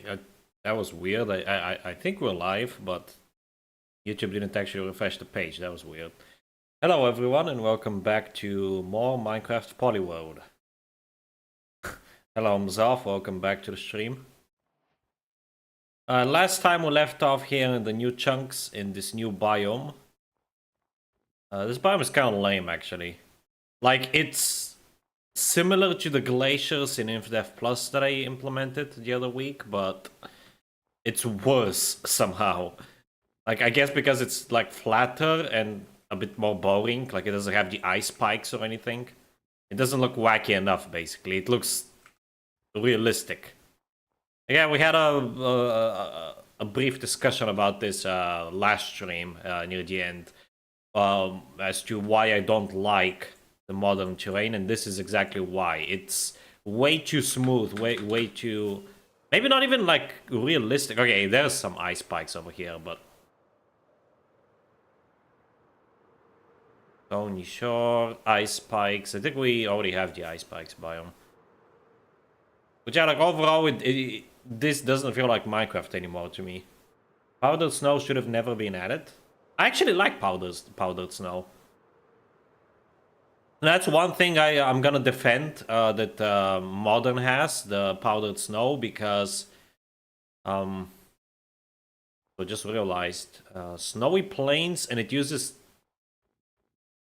That was weird. I think we're live, but YouTube didn't actually refresh the page. That was weird. Hello everyone and welcome back to more Minecraft Polyworld. Hello Mzaf, welcome back to the stream. Last time we left off here in the new chunks in this new biome. This biome is kind of lame actually. Like, it's similar to the glaciers in InfDev Plus that I implemented the other week, but it's worse somehow. Like, I guess because it's like flatter and a bit more boring. Like, it doesn't have the ice spikes or anything. It doesn't look wacky enough, basically. It looks realistic. Yeah, we had a brief discussion about this last stream near the end as to why I don't like the modern terrain, and this is exactly why. It's way too smooth, way too... Maybe not even, like, realistic. Okay, there's some ice spikes over here, but... Stony Shore, ice spikes. I think we already have the ice spikes biome. But yeah, like, overall, this doesn't feel like Minecraft anymore to me. Powdered snow should have never been added. I actually like powdered snow. That's one thing I'm gonna defend that Modern has, the powdered snow, because I just realized snowy plains, and it uses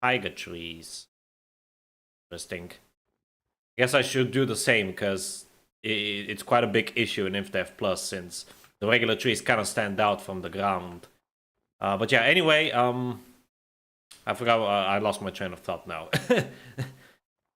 tiger trees. Interesting. I guess I should do the same because it's quite a big issue in InfDev Plus since the regular trees kind of stand out from the ground. But yeah, anyway, I forgot. I lost my train of thought now.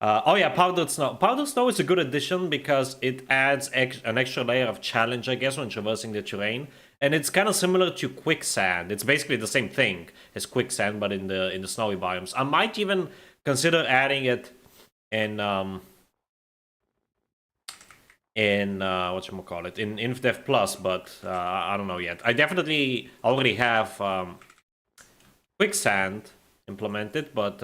Oh yeah, powdered snow. Powdered snow is a good addition because it adds an extra layer of challenge, I guess, when traversing the terrain. And it's kind of similar to quicksand. It's basically the same thing as quicksand, but in the snowy biomes. I might even consider adding it in whatchamacallit, in InfDev Plus, but I don't know yet. I definitely already have quicksand implemented, but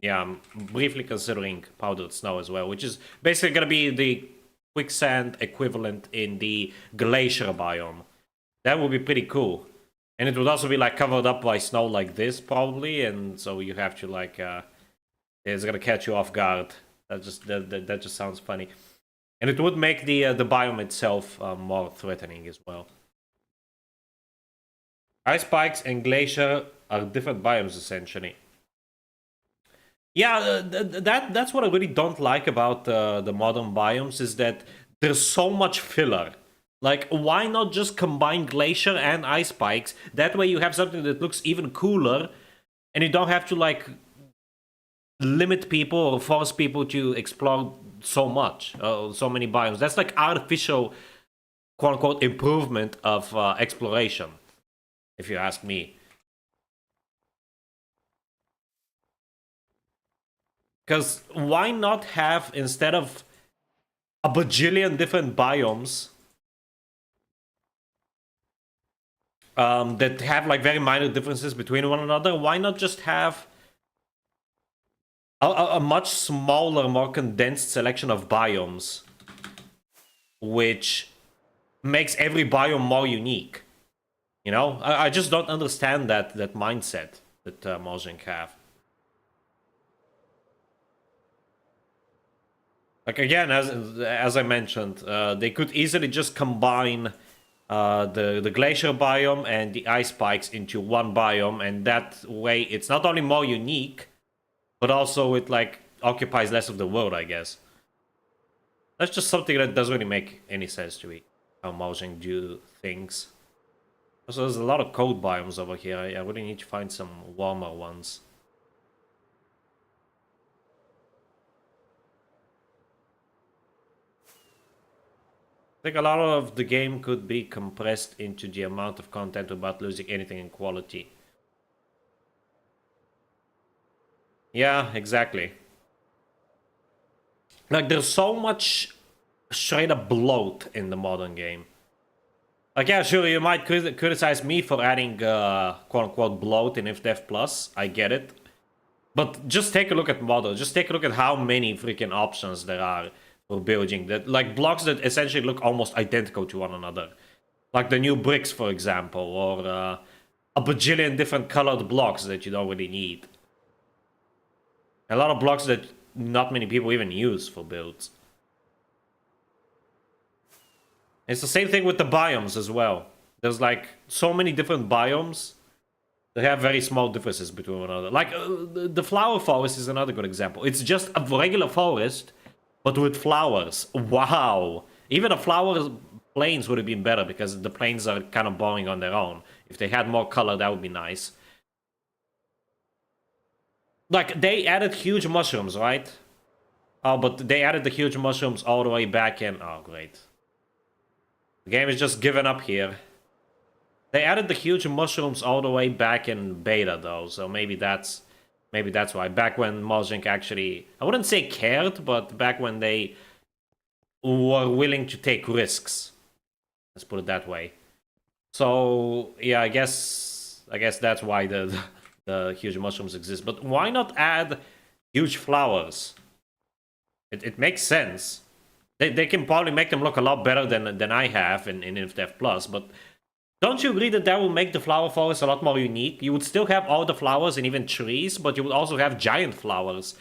yeah, I'm briefly considering powdered snow as well, which is basically gonna be the quicksand equivalent in the glacier biome. That would be pretty cool. And it would also be like covered up by snow like this probably, and so you have to like it's gonna catch you off guard. That just sounds funny. And it would make the biome itself more threatening as well. Ice spikes and glacier are different biomes essentially. Yeah, that's what I really don't like about the modern biomes, is that there's so much filler. Like, why not just combine glacier and ice spikes? That way you have something that looks even cooler, and you don't have to like limit people or force people to explore so much, so many biomes. That's like artificial, quote-unquote, improvement of exploration, if you ask me. Because why not have, instead of a bajillion different biomes that have like very minor differences between one another, why not just have a much smaller, more condensed selection of biomes, which makes every biome more unique? You know, I just don't understand that mindset that Mojang have. Like, again, as I mentioned, they could easily just combine the glacier biome and the ice spikes into one biome, and that way it's not only more unique, but also it like occupies less of the world, I guess. That's just something that doesn't really make any sense to me, how Mojang do things. Also, there's a lot of cold biomes over here. I really need to find some warmer ones. I think a lot of the game could be compressed into the amount of content without losing anything in quality. Yeah, exactly. Like, there's so much straight up bloat in the modern game. Like, yeah, sure, you might criticize me for adding quote-unquote bloat in InfDev Plus. I get it. But just take a look at model. Just take a look at how many freaking options there are for building. That like blocks that essentially look almost identical to one another. Like the new bricks, for example, or a bajillion different colored blocks that you don't really need. A lot of blocks that not many people even use for builds. It's the same thing with the biomes as well. There's like so many different biomes. They have very small differences between one another. Like the flower forest is another good example. It's just a regular forest, but with flowers. Wow! Even the flower plains would have been better because the plains are kind of boring on their own. If they had more color, that would be nice. Like they added huge mushrooms, right? Oh, but they added the huge mushrooms all the way back in. Oh, great. The game is just giving up here. They added the huge mushrooms all the way back in beta, though, so maybe that's why. Back when Mojang actually, I wouldn't say cared, but back when they were willing to take risks. Let's put it that way. So yeah, I guess that's why the huge mushrooms exist. But why not add huge flowers? It makes sense. They can probably make them look a lot better than I have in Infinite Plus, but don't you agree that that will make the flower forest a lot more unique? You would still have all the flowers and even trees, but you would also have giant flowers,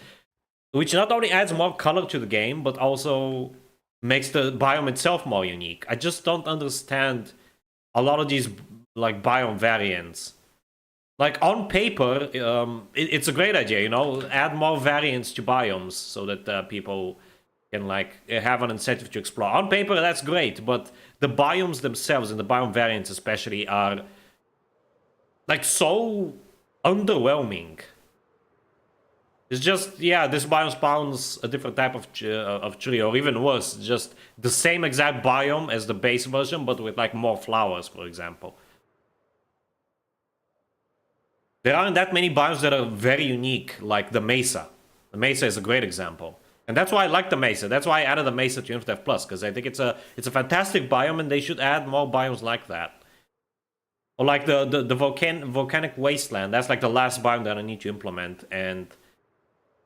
which not only adds more color to the game, but also makes the biome itself more unique. I just don't understand a lot of these like biome variants. Like on paper, it's a great idea, you know, add more variants to biomes so that people can like have an incentive to explore. On paper, that's great, but the biomes themselves and the biome variants especially are like so underwhelming. It's just, yeah, this biome spawns a different type of tree, or even worse, just the same exact biome as the base version, but with like more flowers, for example. There aren't that many biomes that are very unique, like the Mesa. The Mesa is a great example. And that's why I like the Mesa. That's why I added the Mesa to Infinite Plus, because I think it's a fantastic biome, and they should add more biomes like that. Or like the volcanic wasteland. That's like the last biome that I need to implement, and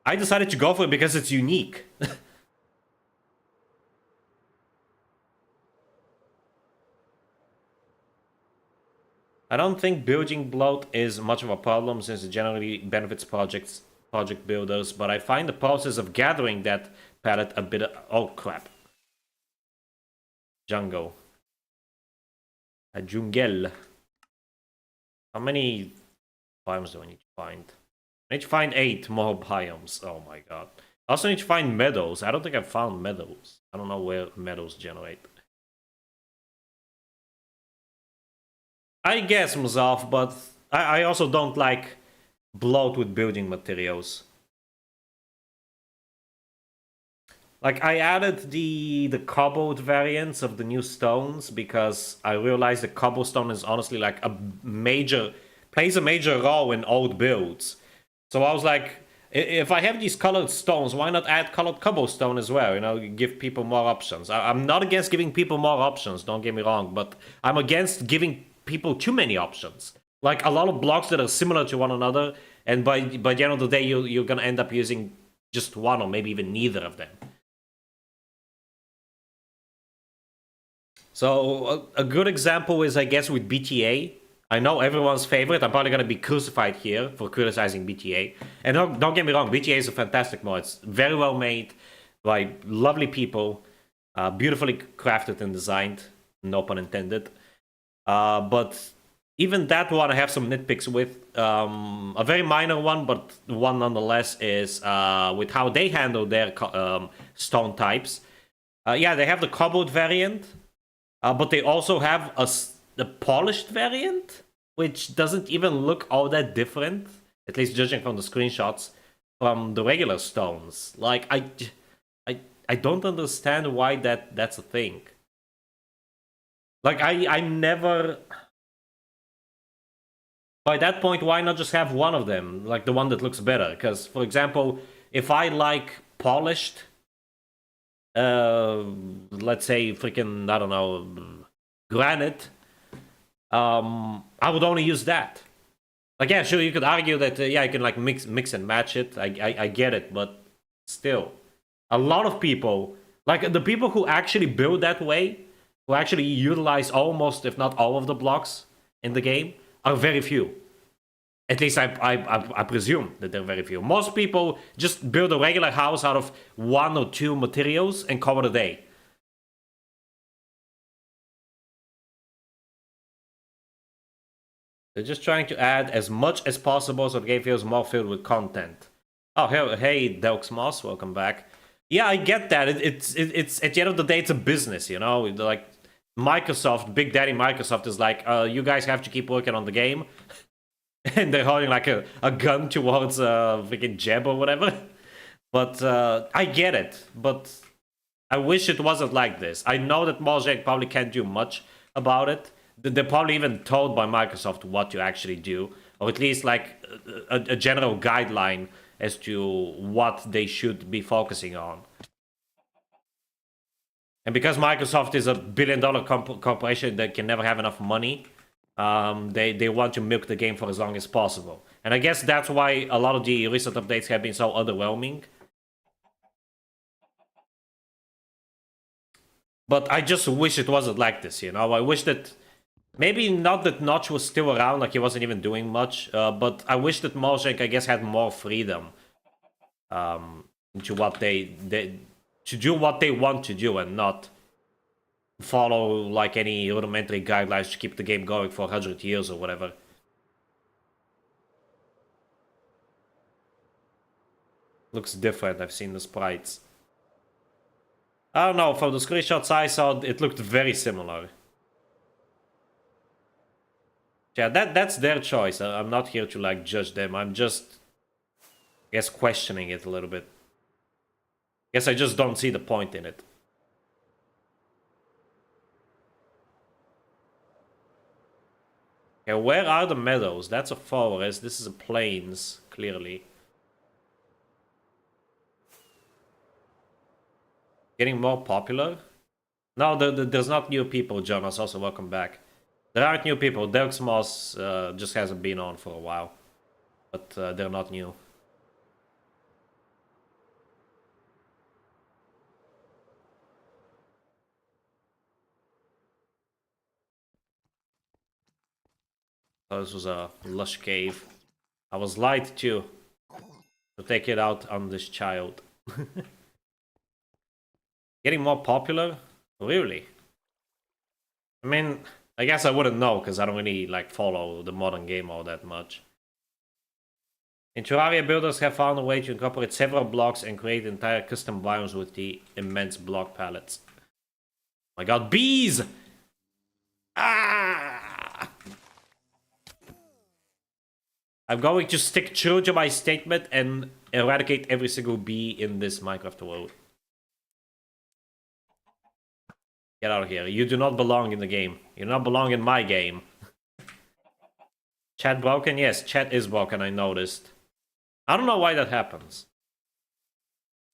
I decided to go for it because it's unique. I don't think building bloat is much of a problem since it generally benefits project builders, but I find the process of gathering that palette a bit oh crap. Jungle. A jungle. How many biomes do I need to find? I need to find 8 more biomes. Oh my god. I also need to find meadows. I don't think I've found meadows. I don't know where meadows generate. I guess Mzaf, but I also don't like bloat with building materials. Like I added the cobbled variants of the new stones because I realized the cobblestone is honestly like plays a major role in old builds. So I was like, if I have these colored stones, why not add colored cobblestone as well? You know, give people more options. I'm not against giving people more options, don't get me wrong, but I'm against giving people too many options. Like a lot of blocks that are similar to one another, and by the end of the day, you're gonna end up using just one or maybe even neither of them. So a good example is, I guess, with BTA. I know everyone's favorite. I'm probably gonna be crucified here for criticizing BTA. And don't get me wrong, BTA is a fantastic mod. It's very well made by lovely people, beautifully crafted and designed. No pun intended. But even that one I have some nitpicks with. A very minor one, but one nonetheless, is with how they handle their stone types. Yeah, they have the cobbled variant, but they also have the polished variant, which doesn't even look all that different, at least judging from the screenshots, from the regular stones. Like, I don't understand why that's a thing. Like, I never... By that point, why not just have one of them? Like, the one that looks better? Because, for example, if I like polished... let's say freaking, I don't know, granite, I would only use that. Like, yeah, sure, you could argue that, yeah, you can, like, mix and match it. I get it, but still. A lot of people Like, the people who actually build that way, who actually utilize almost, if not all of the blocks in the game, are very few. At least I presume that they're very few. Most people just build a regular house out of 1 or 2 materials and call it a day. They're just trying to add as much as possible so the game feels more filled with content. Oh, hey, Delks Moss, welcome back. Yeah, I get that. It's at the end of the day, it's a business, you know. Like Microsoft, Big Daddy Microsoft is like, you guys have to keep working on the game, and they're holding like a gun towards freaking Jeb or whatever. But I get it. But I wish it wasn't like this. I know that Mojang probably can't do much about it. They're probably even told by Microsoft what to actually do, or at least like a general guideline as to what they should be focusing on. And because Microsoft is a billion-dollar corporation that can never have enough money, they want to milk the game for as long as possible. And I guess that's why a lot of the recent updates have been so underwhelming. But I just wish it wasn't like this, you know? I wish that... Maybe not that Notch was still around, like he wasn't even doing much, but I wish that Mojang, I guess, had more freedom to what to do what they want to do and not follow like any rudimentary guidelines to keep the game going for 100 years or whatever. Looks different, I've seen the sprites. I don't know, from the screenshots I saw, it looked very similar. Yeah, that's their choice. I'm not here to like judge them. I'm just, I guess, questioning it a little bit. Guess I just don't see the point in it. Okay, where are the meadows? That's a forest. This is a plains, clearly. Getting more popular? No, there's not new people, Jonas. Also, welcome back. There aren't new people. Delks Moss just hasn't been on for a while. But they're not new. Oh, this was a lush cave. I was lied to take it out on this child. Getting more popular? Really? I mean, I guess I wouldn't know because I don't really like follow the modern game all that much. In Terraria, builders have found a way to incorporate several blocks and create entire custom biomes with the immense block palettes. Oh my god, bees! Ah! I'm going to stick true to my statement and eradicate every single bee in this Minecraft world. Get out of here. You do not belong in the game. You do not belong in my game. Chat broken? Yes, chat is broken, I noticed. I don't know why that happens.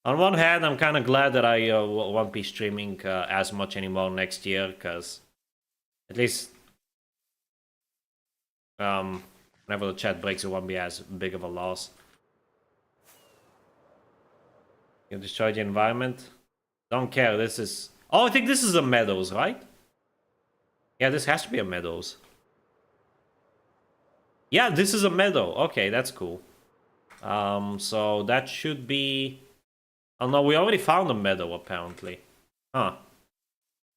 On one hand, I'm kind of glad that I won't be streaming as much anymore next year, because at least whenever the chat breaks, it won't be as big of a loss. You destroy the environment? Don't care, this is... Oh, I think this is a meadows, right? Yeah, this has to be a meadows. Yeah, this is a meadow. Okay, that's cool. So that should be... Oh no, we already found a meadow, apparently. Huh.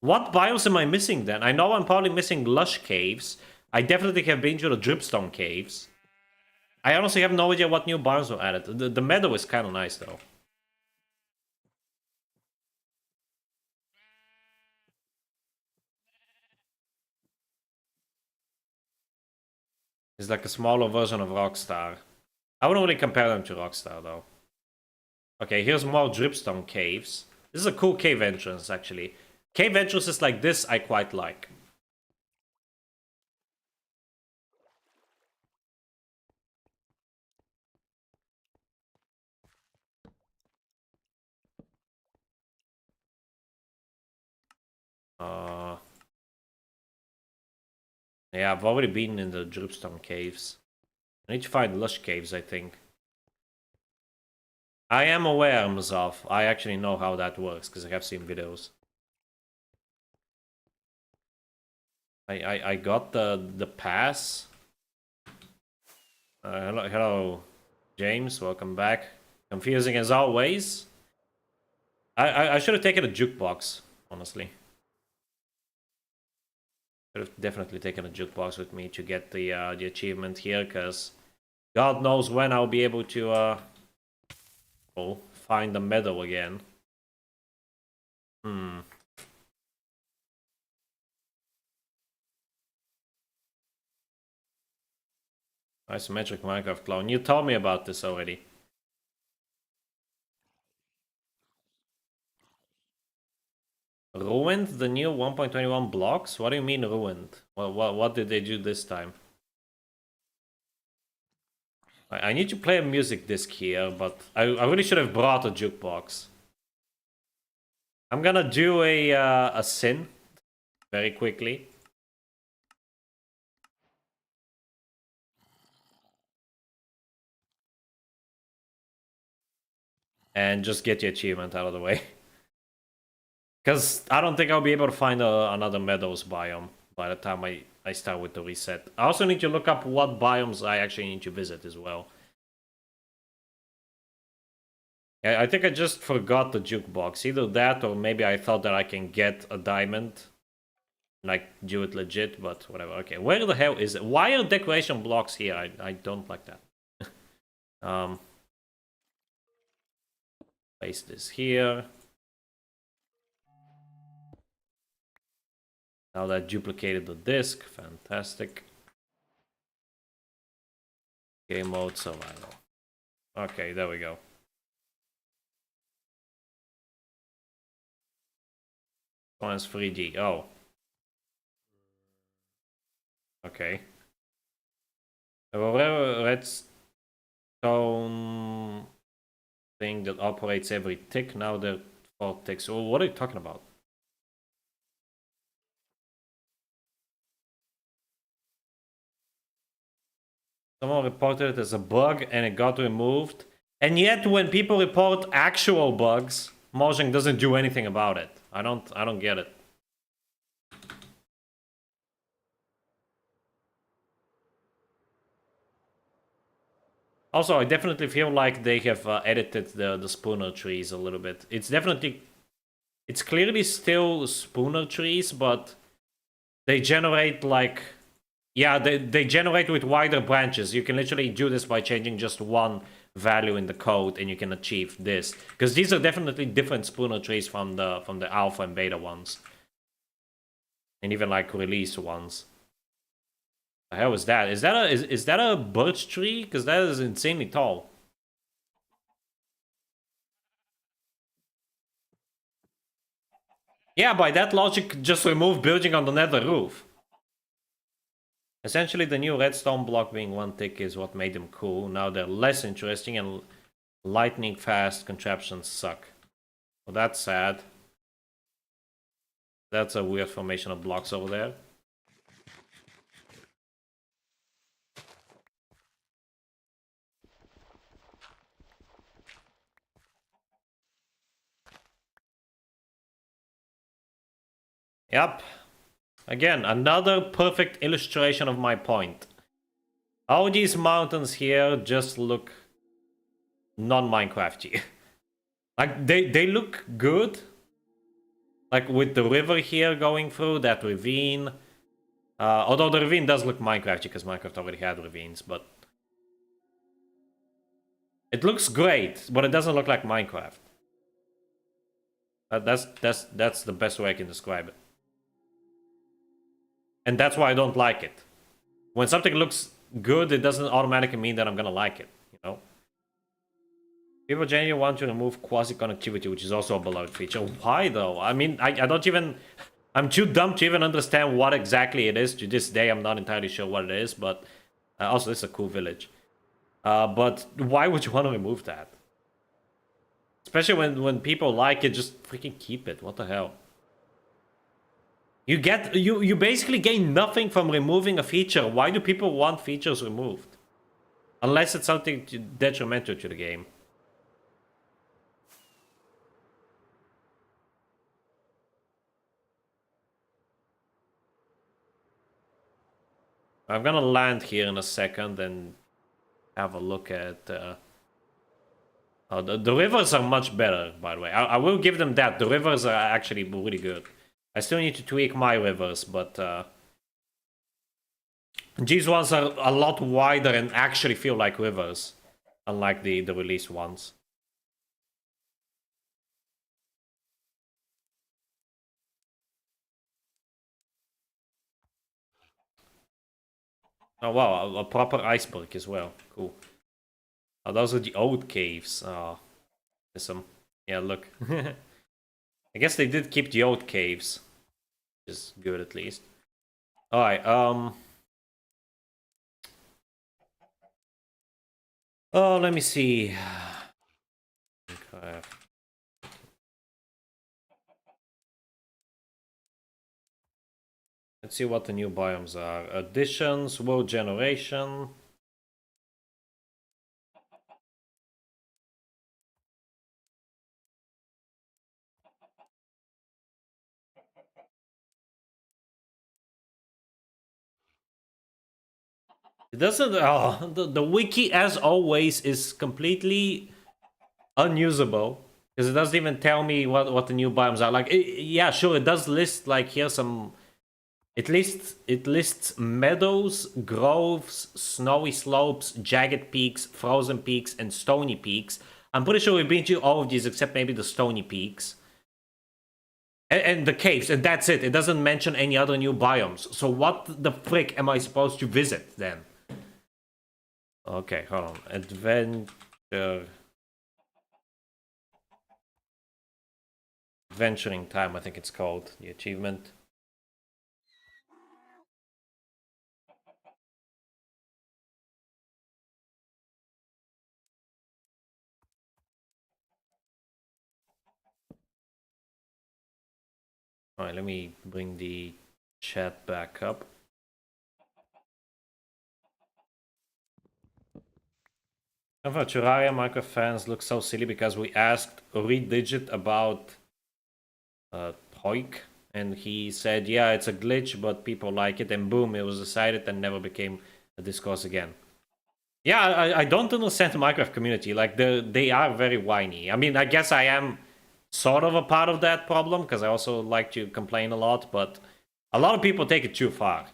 What biomes am I missing then? I know I'm probably missing lush caves. I definitely have been to the dripstone caves. I honestly have no idea what new biomes were added. The meadow is kind of nice, though. It's like a smaller version of Rockstar. I wouldn't really compare them to Rockstar, though. Okay, here's more dripstone caves. This is a cool cave entrance, actually. Cave entrances like this, I quite like. Yeah, I've already been in the dripstone caves. I need to find lush caves, I think. I am aware, Mzov. I actually know how that works because I have seen videos. I got the pass. Hello, James. Welcome back. Confusing as always. I should have taken a jukebox, honestly. Should have definitely taken a jukebox with me to get the achievement here, because God knows when I'll be able to find the medal again. Isometric Minecraft clone. You told me about this already. Ruined the new 1.21 blocks? What do you mean ruined? What did they do this time? I need to play a music disc here, but I really should have brought a jukebox. I'm gonna do a sin very quickly. And just get the achievement out of the way. Because I don't think I'll be able to find another meadows biome by the time I start with the reset. I also need to look up what biomes I actually need to visit as well. I think I just forgot the jukebox. Either that or maybe I thought that I can get a diamond. Like, do it legit, but whatever. Okay, where the hell is it? Why are decoration blocks here? I don't like that. Place this here. Now that duplicated the disk. Fantastic. Game mode survival. Okay, there we go. One's 3D. Oh. Okay. A redstone thing that operates every tick. Now there are 4 ticks. Oh, what are you talking about? Someone reported it as a bug and it got removed. And yet when people report actual bugs, Mojang doesn't do anything about it. I don't get it. Also, I definitely feel like they have edited the spooner trees a little bit. It's clearly still spooner trees, but they generate like, yeah, they generate with wider branches. You can literally do this by changing just one value in the code, and you can achieve this. Because these are definitely different spooner trees from the alpha and beta ones, and even like release ones. The hell is that? Is that a birch tree? Because that is insanely tall. Yeah, by that logic, just remove building on the nether roof. Essentially, the new redstone block being 1 tick is what made them cool. Now they're less interesting, and lightning fast contraptions suck. Well, that's sad. That's a weird formation of blocks over there. Yep. Again, another perfect illustration of my point. All these mountains here just look non-Minecrafty. Like, they look good. Like, with the river here going through, that ravine. Although the ravine does look Minecrafty, because Minecraft already had ravines, but... It looks great, but it doesn't look like Minecraft. That's the best way I can describe it. And that's why I don't like it. When something looks good, it doesn't automatically mean that I'm gonna like it, you know? People genuinely want to remove quasi-connectivity, which is also a beloved feature. Why, though? I mean, I don't even... I'm too dumb to even understand what exactly it is. To this day, I'm not entirely sure what it is, but... also, it's a cool village. But why would you want to remove that? Especially when people like it, just freaking keep it. What the hell? You basically gain nothing from removing a feature. Why do people want features removed? Unless it's something detrimental to the game. I'm gonna land here in a second and have a look at... the rivers are much better, by the way. I will give them that. The rivers are actually really good. I still need to tweak my rivers, but... these ones are a lot wider and actually feel like rivers, unlike the released ones. Oh wow, a proper iceberg as well. Cool. Oh, those are the old caves. Oh, there's some... Yeah, look. I guess they did keep the old caves. Which is good at least. Alright, oh, let me see. Let's see what the new biomes are. Additions, world generation. It doesn't... Oh, the wiki, as always, is completely unusable. Because it doesn't even tell me what the new biomes are. Like, yeah, sure, it does list, like, here's some... It lists meadows, groves, snowy slopes, jagged peaks, frozen peaks, and stony peaks. I'm pretty sure we've been to all of these except maybe the stony peaks. And the caves, and that's it. It doesn't mention any other new biomes. So what the frick am I supposed to visit then? Okay, hold on. Adventuring time, I think it's called. The achievement. Alright, let me bring the chat back up. For Terraria, Minecraft fans look so silly because we asked Redigit about Hoik, and he said, yeah, it's a glitch, but people like it, and boom, it was decided and never became a discourse again. Yeah, I don't understand the Minecraft community. Like, they are very whiny. I mean, I guess I am sort of a part of that problem, because I also like to complain a lot, but a lot of people take it too far.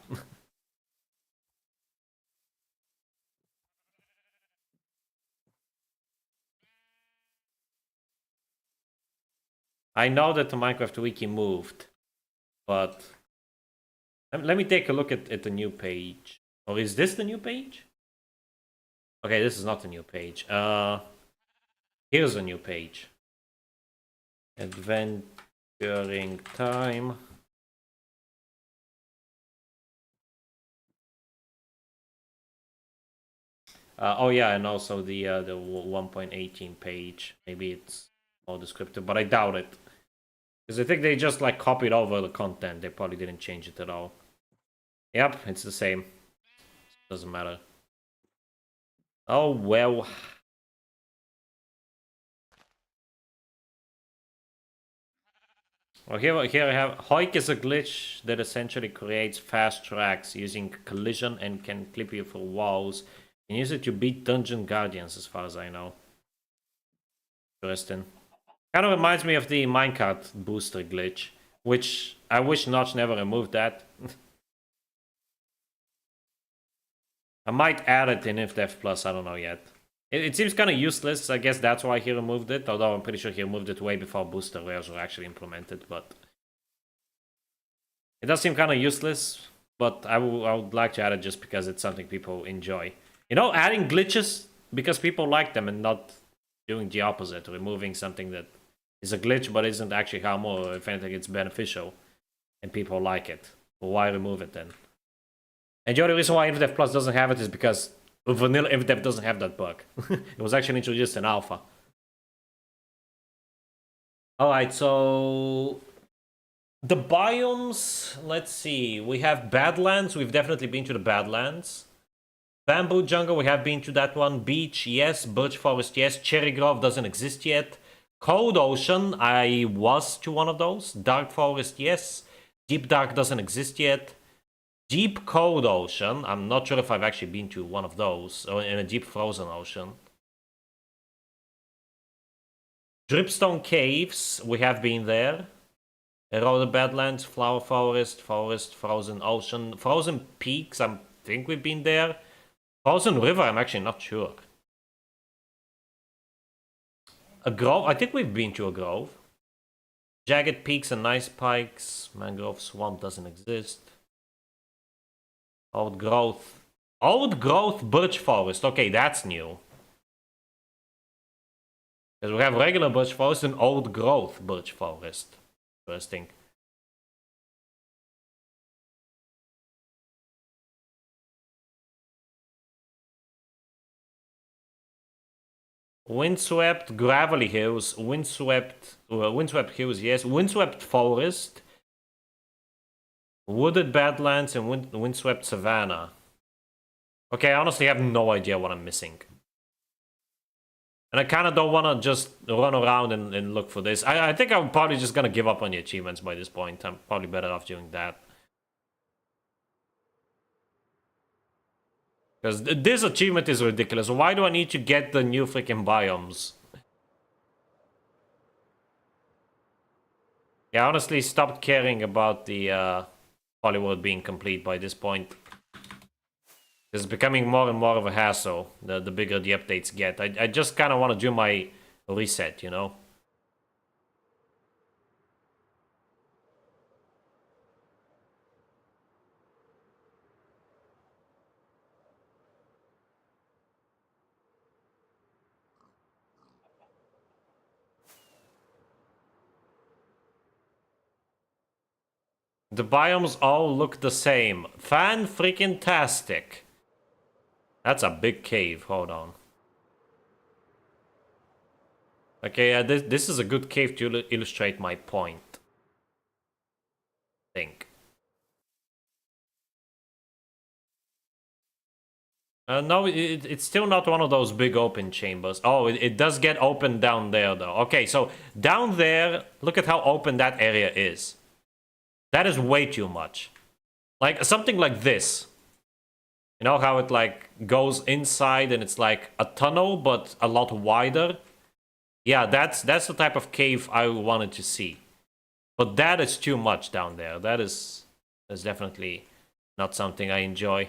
I know that the Minecraft wiki moved, but let me take a look at the new page. Or is this the new page? Okay, this is not the new page. Here's a new page. Adventuring time. Oh yeah, and also the 1.18 page. Maybe it's more descriptive, but I doubt it. Because I think they just like copied over the content. They probably didn't change it at all. Yep, it's the same. Doesn't matter. Oh well. Well, here I have Hoik is a glitch that essentially creates fast tracks using collision and can clip you through walls. You can use it to beat dungeon guardians, as far as I know. Interesting. Kind of reminds me of the minecart booster glitch, which I wish Notch never removed that. I might add it in InfDev Plus, I don't know yet. It seems kind of useless, I guess that's why he removed it, although I'm pretty sure he removed it way before booster rares were actually implemented, but... It does seem kind of useless, but I would like to add it just because it's something people enjoy. You know, adding glitches because people like them and not doing the opposite, removing something that is a glitch but isn't actually harmful, or if anything, it's beneficial, and people like it. Well, why remove it then? And the only reason why InfDev Plus doesn't have it is because vanilla InfDev doesn't have that bug. It was actually introduced in alpha. Alright, so... The biomes, let's see. We have Badlands, we've definitely been to the Badlands. Bamboo Jungle, we have been to that one. Beach, yes. Birch Forest, yes. Cherry Grove doesn't exist yet. Cold Ocean, I was to one of those. Dark Forest, yes. Deep Dark doesn't exist yet. Deep cold ocean. I'm not sure if I've actually been to one of those. Or in a deep frozen ocean. Dripstone caves. We have been there. Eroded badlands, flower forest, frozen ocean, frozen peaks. I think we've been there. Frozen river. I'm actually not sure. A grove. I think we've been to a grove. Jagged peaks and nice pikes. Mangrove swamp doesn't exist. Old growth. Old growth birch forest. Okay, that's new. Because we have regular birch forest and old growth birch forest. Interesting. Windswept gravelly hills. Windswept hills, yes. Windswept forest. Wooded badlands and windswept savanna. Okay, I honestly have no idea what I'm missing. And I kind of don't want to just run around and look for this. I think I'm probably just going to give up on the achievements by this point. I'm probably better off doing that. Because this achievement is ridiculous. Why do I need to get the new freaking biomes? Yeah, I honestly stopped caring about the Polyworld being complete by this point. It's becoming more and more of a hassle the bigger the updates get. I just kind of want to do my reset, you know? The biomes all look the same. Fan-freaking-tastic. That's a big cave. Hold on. Okay, this is a good cave to illustrate my point. I think. No, it's still not one of those big open chambers. Oh, it does get open down there, though. Okay, so down there, look at how open that area is. That is way too much. Like, something like this. You know how it, like, goes inside and it's like a tunnel, but a lot wider? Yeah, that's the type of cave I wanted to see. But that is too much down there. That's definitely not something I enjoy.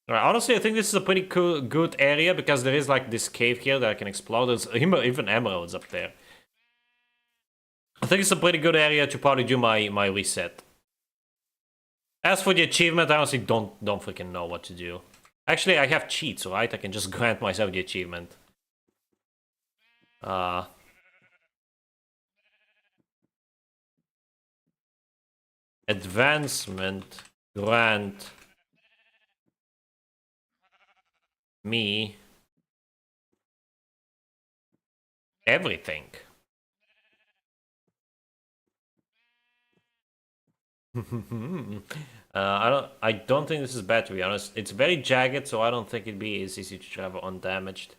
Right, honestly, I think this is a pretty cool, good area because there is like this cave here that I can explore. There's even emeralds up there. I think it's a pretty good area to probably do my reset. As for the achievement, I honestly don't freaking know what to do. Actually, I have cheats, right? I can just grant myself the achievement. Advancement grant me everything. I don't think this is bad, to be honest. It's very jagged, so I don't think it'd be as easy to travel undamaged.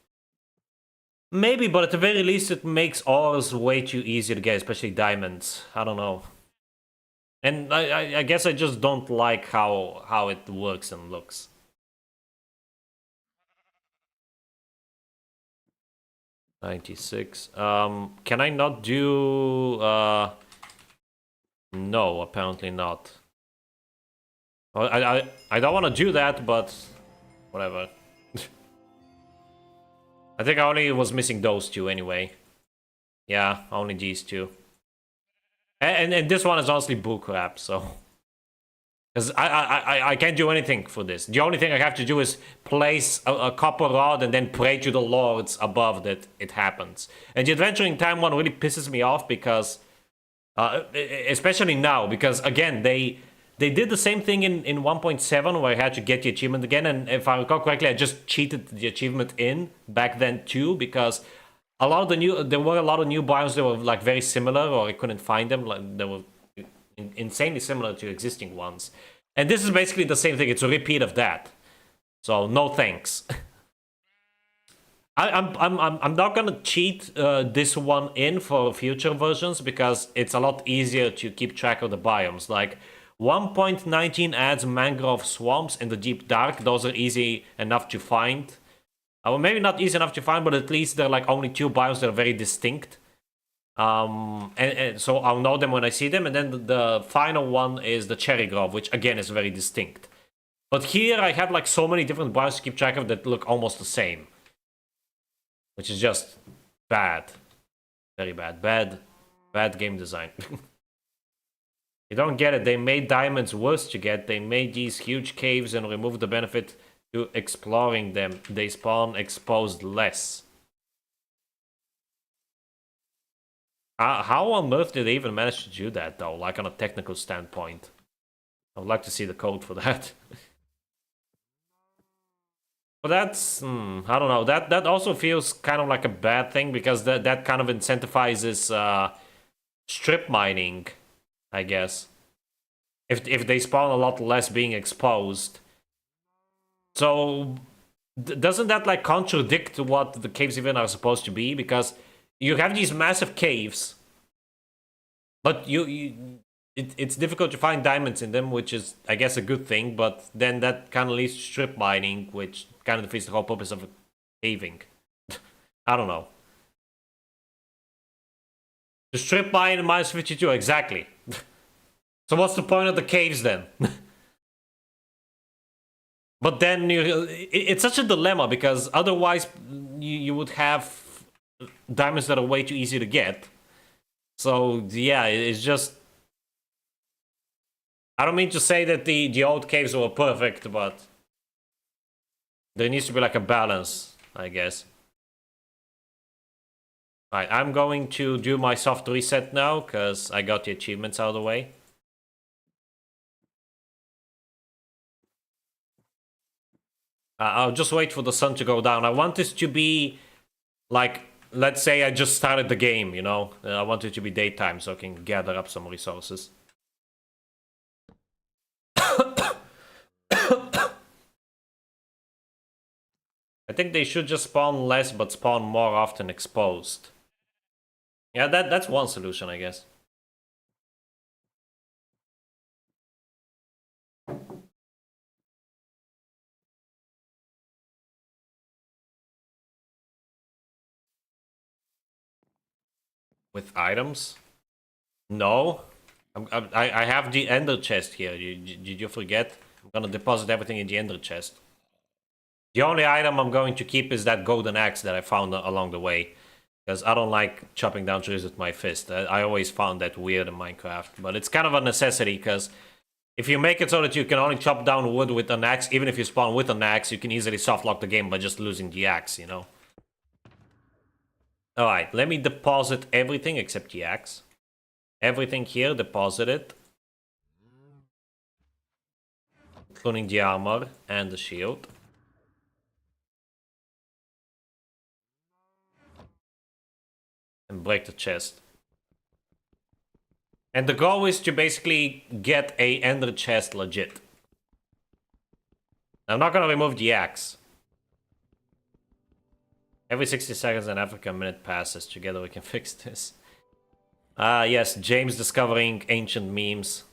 Maybe, but at the very least it makes ores way too easy to get, especially diamonds. I don't know. And I guess I just don't like how it works and looks. $96. Can I not do no, apparently not. Well, I don't want to do that, but whatever. I think I only was missing those two anyway. Yeah, only these two. And this one is honestly bullcrap, so. Because I can't do anything for this. The only thing I have to do is place a copper rod and then pray to the lords above that it happens. And the Adventuring Time one really pisses me off because, especially now, because again, they did the same thing in 1.7 where I had to get the achievement again. And if I recall correctly, I just cheated the achievement in back then too, because there were a lot of new biomes that were like very similar, or I couldn't find them. Like they were insanely similar to existing ones. And this is basically the same thing. It's a repeat of that. So no thanks. I'm not gonna cheat this one in for future versions because it's a lot easier to keep track of the biomes. Like 1.19 adds mangrove swamps in the deep dark. Those are easy enough to find. Well, maybe not easy enough to find, but at least they're like only 2 biomes that are very distinct. And so I'll know them when I see them. And then the final one is the cherry grove, which again is very distinct. But here I have like so many different biomes to keep track of that look almost the same. Which is just bad. Very bad. Bad game design. You don't get it. They made diamonds worse to get. They made these huge caves and removed the benefit to exploring them. They spawn exposed less. How on earth did they even manage to do that, though? Like, on a technical standpoint. I would like to see the code for that. But that's, I don't know. That also feels kind of like a bad thing because that kind of incentivizes strip mining, I guess. If they spawn a lot less being exposed. So doesn't that like contradict what the caves even are supposed to be? Because you have these massive caves, but it's difficult to find diamonds in them, which is, I guess, a good thing. But then that kind of leads to strip mining, which kind of defeats the whole purpose of caving. I don't know. To strip mine in -52, exactly. So what's the point of the caves then? But then it's such a dilemma because otherwise you would have diamonds that are way too easy to get. So yeah, it's just, I don't mean to say that the old caves were perfect, but there needs to be like a balance, I guess. Alright, I'm going to do my soft reset now, because I got the achievements out of the way. I'll just wait for the sun to go down. I want this to be, like, let's say I just started the game, you know? I want it to be daytime so I can gather up some resources. I think they should just spawn less, but spawn more often exposed. Yeah, that's one solution, I guess. With items? No. I have the ender chest here. Did you forget? I'm gonna deposit everything in the ender chest. The only item I'm going to keep is that golden axe that I found along the way. Because I don't like chopping down trees with my fist. I always found that weird in Minecraft. But it's kind of a necessity, because if you make it so that you can only chop down wood with an axe, even if you spawn with an axe, you can easily softlock the game by just losing the axe, you know? Alright, let me deposit everything except the axe. Everything here, deposit it. Including the armor and the shield. And break the chest. And the goal is to basically get a ender chest legit. I'm not gonna remove the axe. Every 60 seconds an African minute passes. Together we can fix this. Yes, James discovering ancient memes.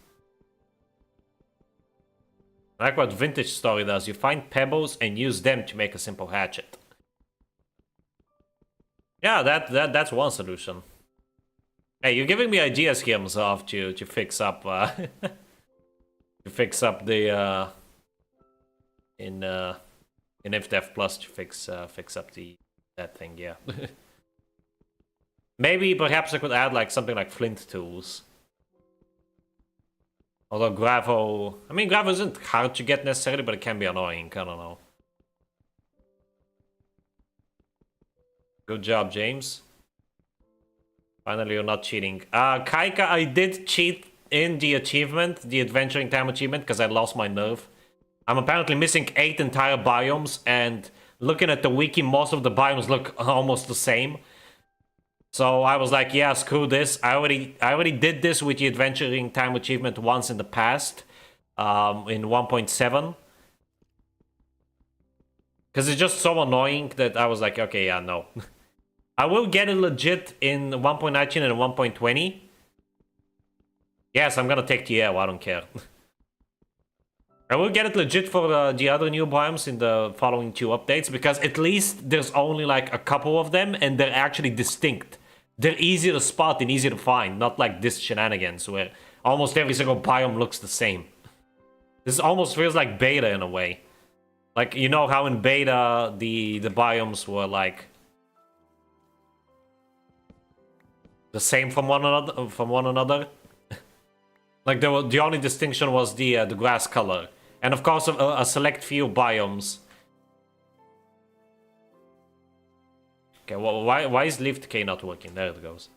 I like what Vintage Story does. You find pebbles and use them to make a simple hatchet. Yeah, that's one solution. Hey, you're giving me ideas here, Mzov, to fix up to fix up the in InfDev Plus to fix up that thing, yeah. Maybe perhaps I could add like something like flint tools. Although gravel, I mean gravel isn't hard to get necessarily, but it can be annoying, I don't know. Good job, James. Finally, you're not cheating. Kaika, I did cheat in the achievement, the Adventuring Time achievement, because I lost my nerve. I'm apparently missing 8 entire biomes, and looking at the wiki, most of the biomes look almost the same. So I was like, yeah, screw this. I already did this with the Adventuring Time achievement once in the past, in 1.7. Because it's just so annoying that I was like, okay, yeah, no. I will get it legit in 1.19 and 1.20. Yes, I'm gonna take the L, I don't care. I will get it legit for the other new biomes in the following 2 updates, because at least there's only like a couple of them and they're actually distinct. They're easy to spot and easy to find, not like this shenanigans where almost every single biome looks the same. This almost feels like beta in a way. Like, you know how in beta the biomes were like the same from one another. Like the only distinction was the grass color, and of course a select few biomes. Okay, well, why is leaf decay not working? There it goes.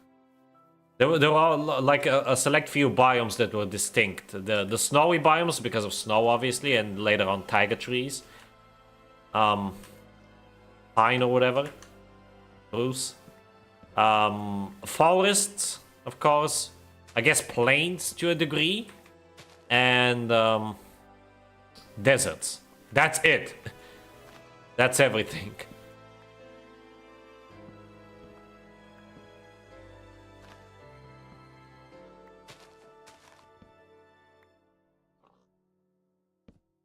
There were like a select few biomes that were distinct. The snowy biomes because of snow, obviously, and later on taiga trees. Pine or whatever. Spruce. Forests, of course. I guess plains to a degree. And deserts. That's it. That's everything.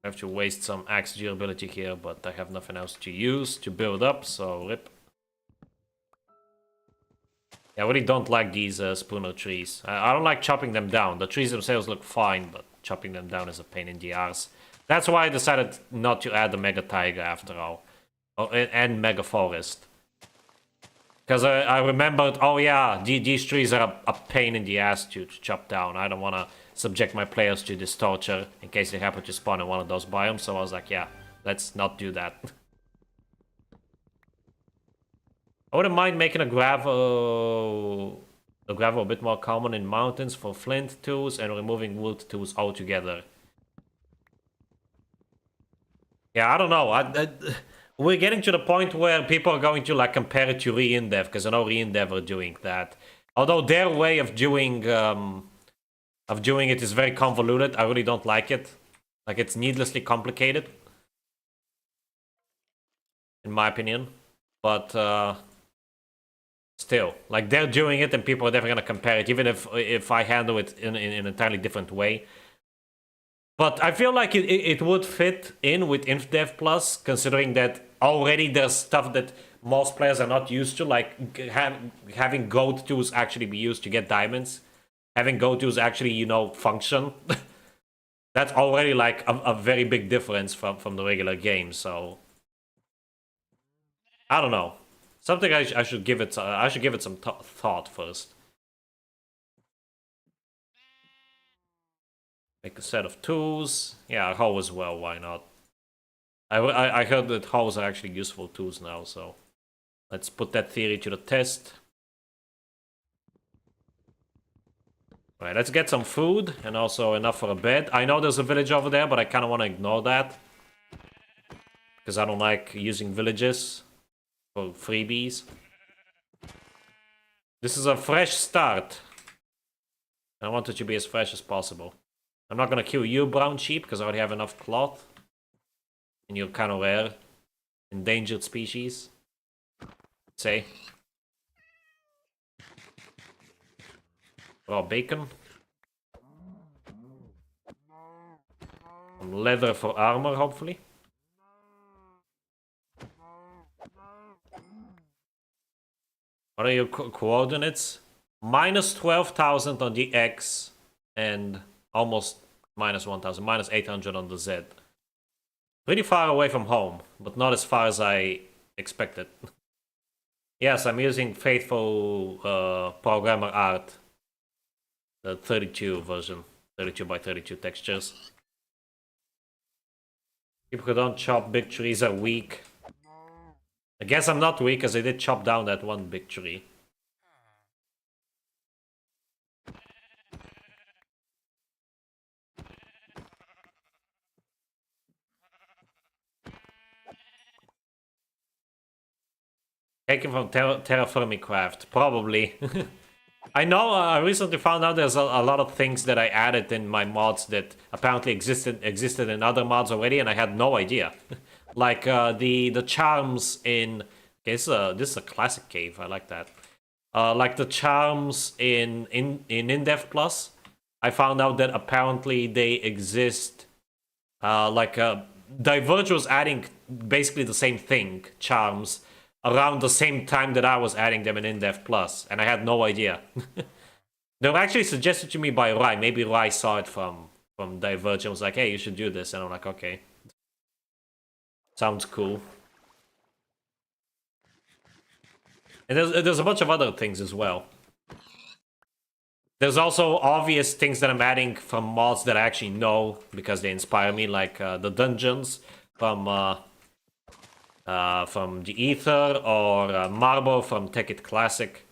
I have to waste some axe durability here, but I have nothing else to use to build up, so rip. Yeah, I really don't like these spooner trees. I don't like chopping them down. The trees themselves look fine, but chopping them down is a pain in the ass. That's why I decided not to add the Mega Taiga after all. Oh, and Mega Forest. Because I remembered, oh yeah, these trees are a pain in the ass to chop down. I don't want to subject my players to this torture in case they happen to spawn in one of those biomes. So I was like, yeah, let's not do that. I wouldn't mind making a gravel a bit more common in mountains for flint tools and removing wood tools altogether. Yeah, I don't know. We're getting to the point where people are going to like compare it to Reindev, because I know Reindev are doing that. Although their way of doing it is very convoluted. I really don't like it. Like, it's needlessly complicated, in my opinion. But still, like, they're doing it and people are never gonna compare it, even if I handle it in an entirely different way. But I feel like it would fit in with InfDev Plus, considering that already there's stuff that most players are not used to, like having gold tools actually be used to get diamonds. Having gold tools actually, you know, function. That's already like a very big difference from the regular game, so I don't know. Something I should give it some thought first. Make a set of tools. Yeah, a hoe as well, why not? I heard that hoes are actually useful tools now, so let's put that theory to the test. Alright, let's get some food and also enough for a bed. I know there's a village over there, but I kind of want to ignore that. Because I don't like using villages for freebies. This is a fresh start. I want it to be as fresh as possible. I'm not gonna kill you, brown sheep, because I already have enough cloth. And you're kind of rare. Endangered species. Say. Raw bacon. Some leather for armor, hopefully. What are your coordinates? Minus 12,000 on the X and almost minus 1,000, minus 800 on the Z. Pretty far away from home, but not as far as I expected. Yes, I'm using faithful programmer art. The 32 version. 32 by 32 textures. People who don't chop big trees are weak. I guess I'm not weak, because I did chop down that one big tree. Taken from Terraforming Craft, probably. I know, I recently found out there's a lot of things that I added in my mods that apparently existed in other mods already, and I had no idea. Like the charms in. Okay, this is a classic cave. I like that. Like the charms in Depth Plus. I found out that apparently they exist. Diverge was adding basically the same thing, charms, around the same time that I was adding them in In-Depth Plus, and I had no idea. They were actually suggested to me by Rai. Maybe Rai saw it from Diverge and was like, hey, you should do this. And I'm like, okay. Sounds cool. And there's a bunch of other things as well. There's also obvious things that I'm adding from mods that I actually know because they inspire me, like the dungeons from the Ether, or Marble from Take It Classic.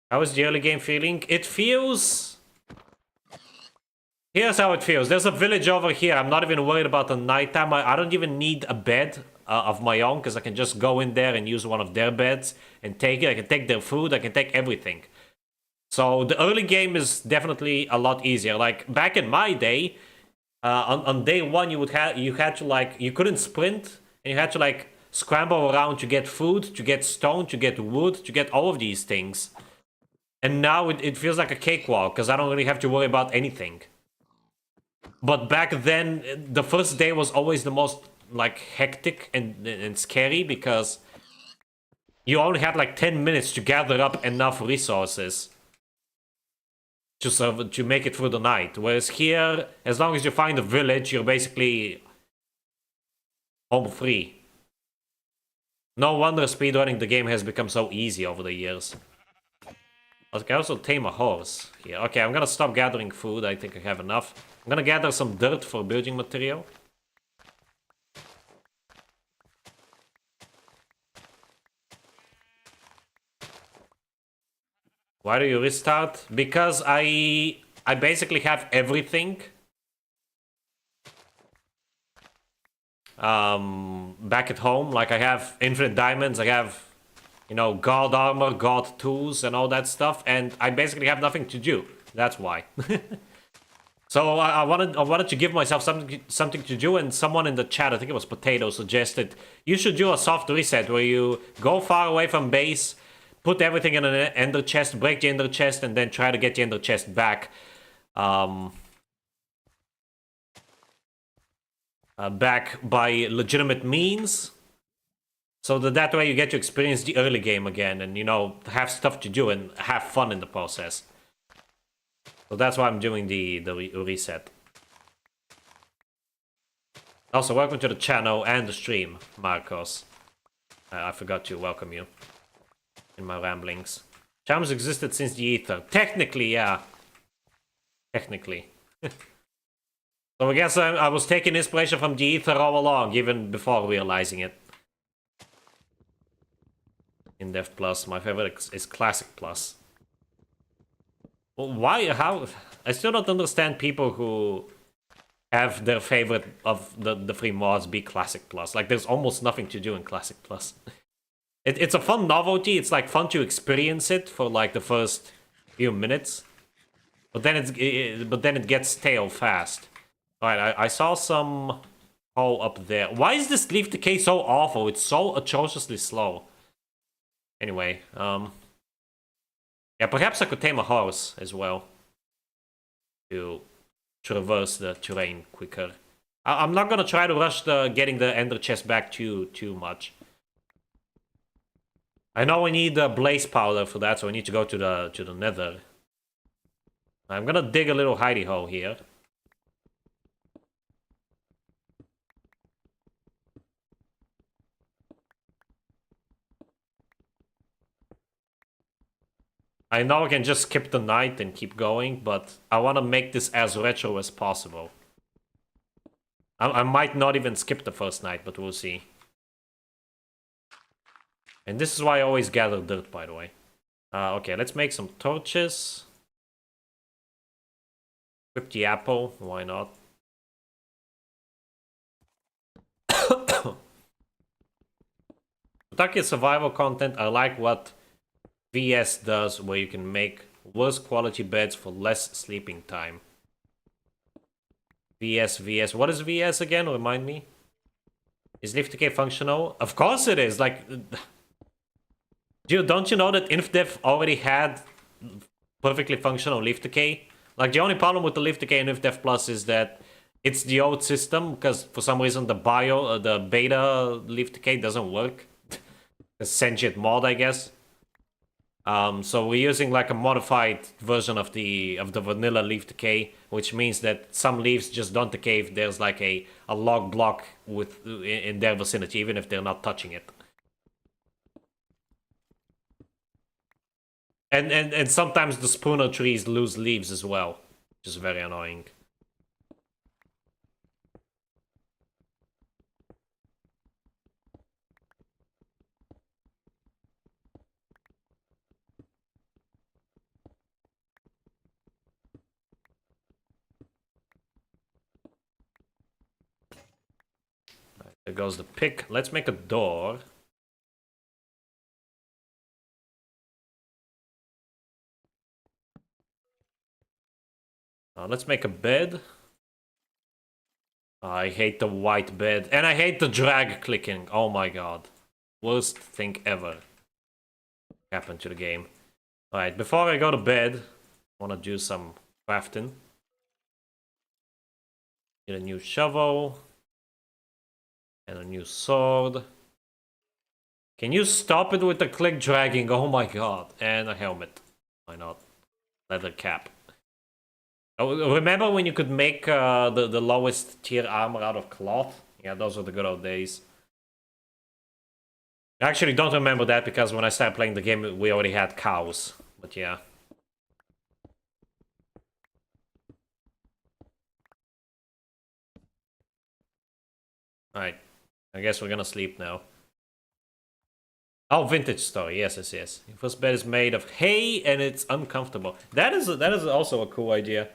How is the early game feeling? It feels... Here's how it feels. There's a village over here. I'm not even worried about the nighttime. I don't even need a bed of my own, because I can just go in there and use one of their beds and take it. I can take their food. I can take everything. So the early game is definitely a lot easier. Like back in my day, on day one you had to like, you couldn't sprint, and you had to like scramble around to get food, to get stone, to get wood, to get all of these things. And now it feels like a cakewalk because I don't really have to worry about anything. But back then, the first day was always the most like hectic and scary because you only had like 10 minutes to gather up enough resources to make it through the night. Whereas here, as long as you find a village, you're basically home free. No wonder speedrunning the game has become so easy over the years. I can also tame a horse here. Okay, I'm gonna stop gathering food. I think I have enough. I'm gonna gather some dirt for building material. Why do you restart? Because I basically have everything. Back at home, like I have infinite diamonds, I have, you know, god armor, god tools, and all that stuff, and I basically have nothing to do. That's why. So I wanted to give myself something to do, and someone in the chat, I think it was Potato, suggested you should do a soft reset where you go far away from base, put everything in an ender chest, break the ender chest, and then try to get the ender chest back. Back by legitimate means. So that way you get to experience the early game again and, you know, have stuff to do and have fun in the process. So that's why I'm doing the reset. Also, welcome to the channel and the stream, Marcos. I forgot to welcome you in my ramblings. Charms existed since the Ether. Technically, yeah. Technically. So I guess I was taking inspiration from the Ether all along, even before realizing it. In Depth Plus, my favorite is Classic Plus. Well, why? How? I still don't understand people who have their favorite of the free mods be Classic Plus. Like, there's almost nothing to do in Classic Plus. It's a fun novelty. It's like fun to experience it for like the first few minutes, but then it gets stale fast. All right, I saw some hole up there. Why is this leaf decay so awful? It's so atrociously slow. Anyway, yeah, perhaps I could tame a horse as well to traverse the terrain quicker. I'm not gonna try to rush getting the ender chest back too much. I know I need blaze powder for that, so I need to go to the nether. I'm gonna dig a little hidey hole here. I know I can just skip the night and keep going, but I want to make this as retro as possible. I might not even skip the first night, but we'll see. And this is why I always gather dirt, by the way. Okay, let's make some torches. Equip the apple, why not? Kentucky survival content, I like what VS does, where you can make worse quality beds for less sleeping time. VS. What is VS again? Remind me. Is leaf decay functional? Of course it is. Like, dude, don't you know that InfDev already had perfectly functional leaf decay? Like, the only problem with the leaf decay in InfDev Plus is that it's the old system because for some reason the beta leaf decay doesn't work. A sentient mod, I guess. So we're using like a modified version of the vanilla leaf decay, which means that some leaves just don't decay if there's like a log block in their vicinity, even if they're not touching it. And sometimes the spooner trees lose leaves as well, which is very annoying. There goes the pick. Let's make a door. Let's make a bed. I hate the white bed. And I hate the drag clicking. Oh my god. Worst thing ever happened to the game. Alright, before I go to bed, I want to do some crafting. Get a new shovel. And a new sword. Can you stop it with the click dragging? Oh my god. And a helmet. Why not? Leather cap. Oh, remember when you could make the lowest tier armor out of cloth? Yeah, those were the good old days. I actually don't remember that because when I started playing the game, we already had cows. But yeah. Alright. I guess we're gonna sleep now. Oh, vintage story. Yes, yes, yes. Your first bed is made of hay and it's uncomfortable. That is also a cool idea.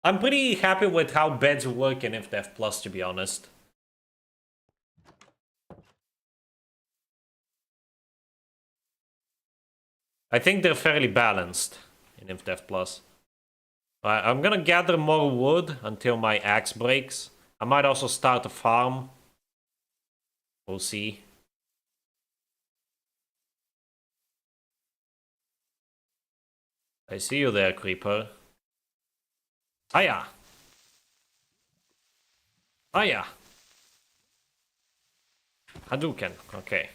I'm pretty happy with how beds work in InfDev Plus, to be honest. I think they're fairly balanced in InfDev Plus. I'm gonna gather more wood until my axe breaks. I might also start a farm. We'll see. I see you there, creeper. Hiya! Hiya! Hadouken, okay.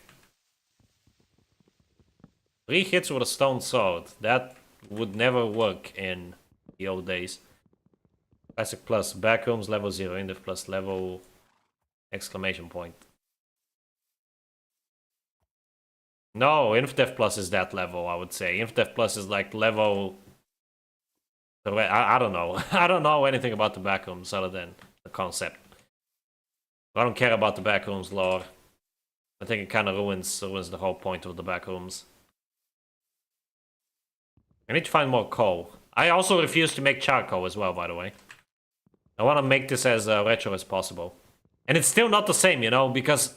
3 hits with a stone sword. That would never work in the old days. Classic plus, backrooms level 0, InDev plus level exclamation point. No, InfDev plus is that level, I would say. InfDev plus is like level... I don't know. I don't know anything about the backrooms other than the concept. I don't care about the backrooms lore. I think it kind of ruins the whole point of the backrooms. I need to find more coal. I also refuse to make charcoal as well, by the way. I want to make this as retro as possible. And it's still not the same, you know, because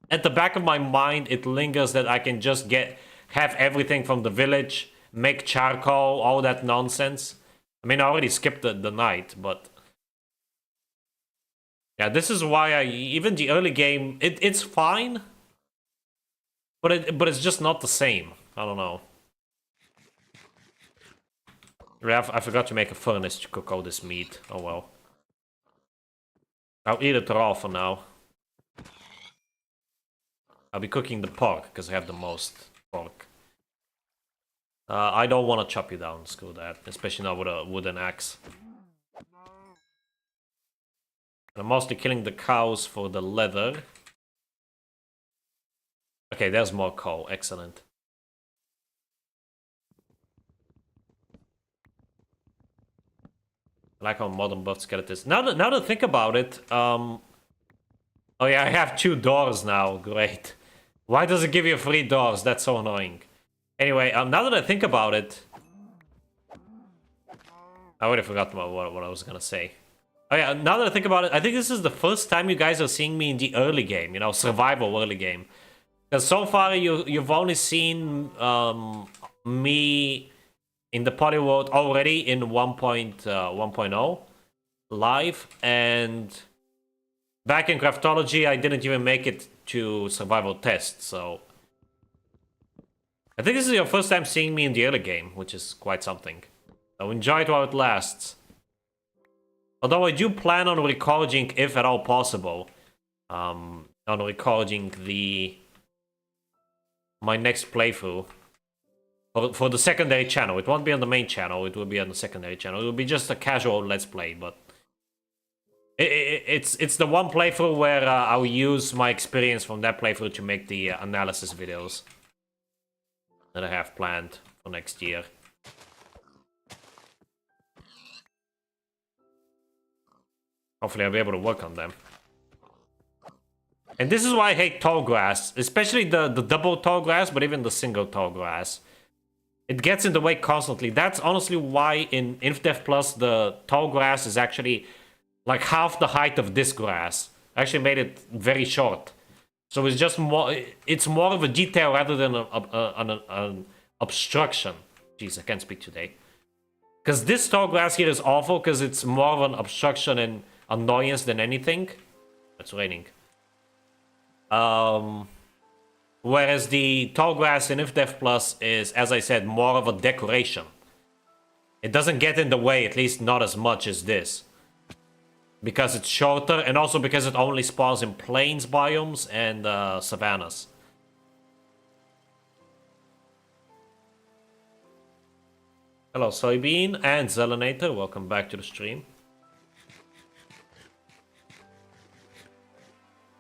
at the back of my mind, it lingers that I can just have everything from the village, make charcoal, all that nonsense. I mean, I already skipped the night, but... Yeah, this is why even the early game, it's fine. But it's just not the same. I don't know. I forgot to make a furnace to cook all this meat. Oh well. I'll eat it raw for now. I'll be cooking the pork, because I have the most pork. I don't want to chop you down, screw that. Especially not with a wooden axe. I'm mostly killing the cows for the leather. Okay, there's more coal, excellent. I like how modern buff skeletons. Now that I think about it, oh yeah, I have 2 doors now, great. Why does it give you 3 doors? That's so annoying. Anyway, now that I think about it... I already forgot what I was gonna say. Oh yeah, now that I think about it, I think this is the first time you guys are seeing me in the early game, you know, survival early game. Because so far you've only seen me in the Polyworld already in 1.0 live, and Back in Craftology, I didn't even make it to survival test, so... I think this is your first time seeing me in the early game, which is quite something. So enjoy it while it lasts. Although I do plan on recording, if at all possible, on recording my next playthrough for the secondary channel. It won't be on the main channel, it will be on the secondary channel. It will be just a casual let's play, but it's the one playthrough where I'll use my experience from that playthrough to make the analysis videos that I have planned for next year. Hopefully I'll be able to work on them. And this is why I hate tall grass, especially the double tall grass, but even the single tall grass. It gets in the way constantly. That's honestly why in InfDev Plus the tall grass is actually like half the height of this grass. I actually made it very short. So it's just more, it's more of a detail rather than an obstruction. Jeez, I can't speak today. Because this tall grass here is awful because it's more of an obstruction and annoyance than anything. It's raining. Whereas the tall grass in InfDev Plus is, as I said, more of a decoration. It doesn't get in the way, at least not as much as this. Because it's shorter, and also because it only spawns in plains biomes and savannas. Hello Soybean and Zelenator, welcome back to the stream.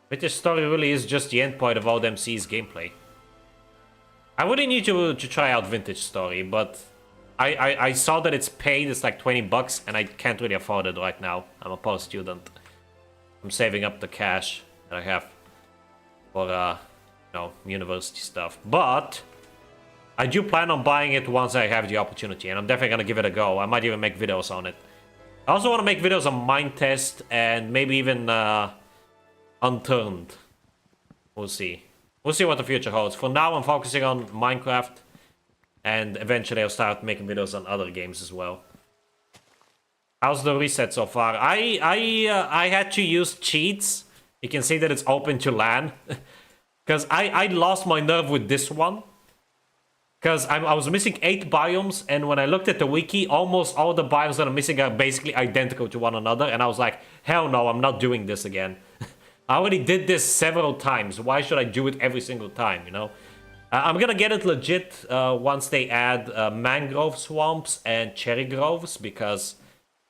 Vintage Story really is just the endpoint of Old MC's gameplay. I wouldn't need to try out Vintage Story, but I saw that it's paid, it's like 20 bucks, and I can't really afford it right now. I'm a post student. I'm saving up the cash that I have for, you know, university stuff. But I do plan on buying it once I have the opportunity, and I'm definitely gonna give it a go. I might even make videos on it. I also want to make videos on Mind Test and maybe even Unturned. We'll see. We'll see what the future holds. For now, I'm focusing on Minecraft. And eventually I'll start making videos on other games as well. How's the reset so far? I had to use cheats. You can see that it's open to LAN. Because I lost my nerve with this one. Because I was missing 8 biomes, and when I looked at the wiki, almost all the biomes that I'm missing are basically identical to one another. And I was like, hell no, I'm not doing this again. I already did this several times. Why should I do it every single time, you know? I'm gonna get it legit once they add mangrove swamps and cherry groves, because,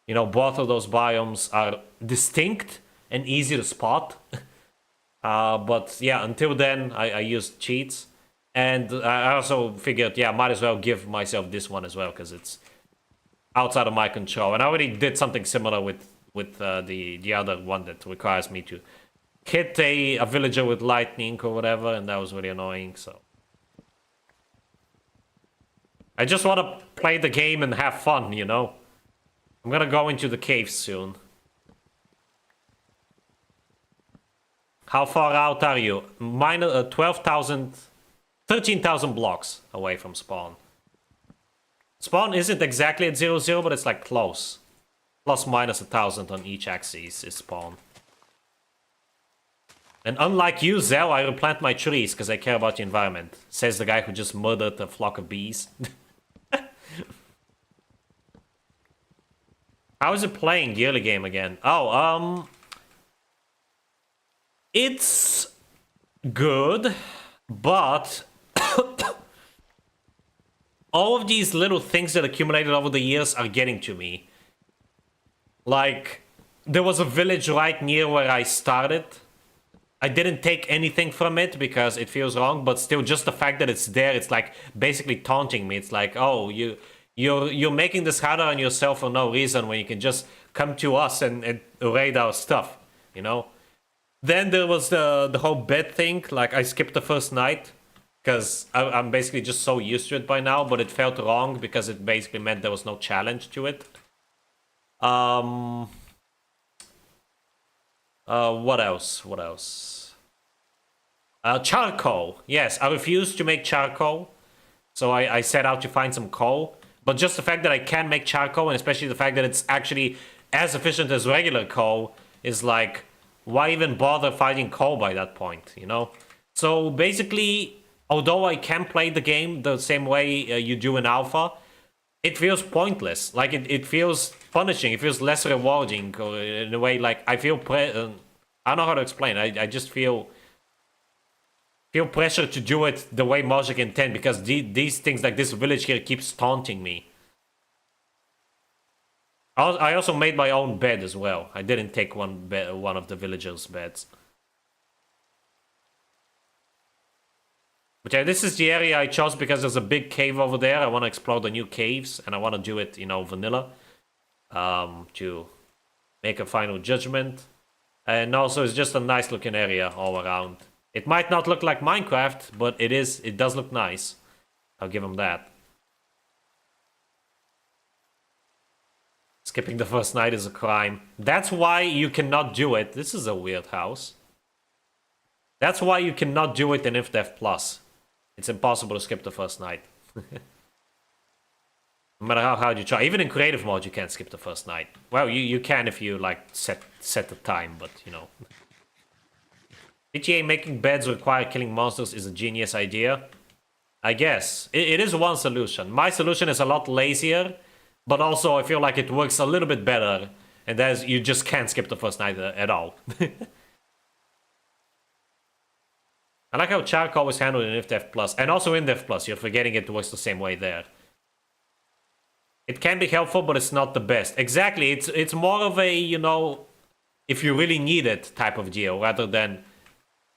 you know, both of those biomes are distinct and easy to spot. But yeah, until then, I used cheats. And I also figured, yeah, might as well give myself this one as well, because it's outside of my control. And I already did something similar with the other one that requires me to hit a villager with lightning or whatever, and that was really annoying, so... I just want to play the game and have fun, you know? I'm gonna go into the caves soon. How far out are you? Minus 12,000... 13,000 blocks away from spawn. Spawn isn't exactly at 0, but it's like close. Plus minus 1,000 on each axis is spawn. And unlike you, Zell, I replant my trees because I care about the environment. Says the guy who just murdered a flock of bees. How is it playing the early game again? Oh, it's good, but all of these little things that accumulated over the years are getting to me. Like, there was a village right near where I started. I didn't take anything from it because it feels wrong, but still, just the fact that it's there, it's like basically taunting me. It's like, oh, you're making this harder on yourself for no reason when you can just come to us and raid our stuff, you know? Then there was the whole bed thing. Like, I skipped the first night because I'm basically just so used to it by now, but it felt wrong because it basically meant there was no challenge to it. What else? What else? Charcoal. Yes, I refused to make charcoal. So I set out to find some coal. But just the fact that I can make charcoal, and especially the fact that it's actually as efficient as regular coal, is like why even bother fighting coal by that point, you know? So basically, although I can play the game the same way you do in alpha, it feels pointless. Like, it feels punishing, it feels less rewarding, or in a way, like, I feel I don't know how to explain. I just feel pressure to do it the way Mojang intend, because these things, like this village here, keeps taunting me. I also made my own bed as well. I didn't take one of the villagers' beds. But yeah, this is the area I chose because there's a big cave over there. I want to explore the new caves, and I want to do it, you know, vanilla, to make a final judgment. And also, it's just a nice looking area all around. It might not look like Minecraft, but it does look nice. I'll give them that. Skipping the first night is a crime. That's why you cannot do it. This is a weird house. That's why you cannot do it in InfDev Plus. It's impossible to skip the first night. No matter how hard you try. Even in creative mode, you can't skip the first night. Well, you can if you, like, set the time, but, you know. GTA making beds require killing monsters is a genius idea. I guess. It is one solution. My solution is a lot lazier, but also I feel like it works a little bit better. And that is, you just can't skip the first night at all. I like how charcoal is handled in InfDev Plus, and also in Dev Plus. You're forgetting it works the same way there. It can be helpful, but it's not the best. Exactly, it's more of a, you know, if you really need it type of deal, rather than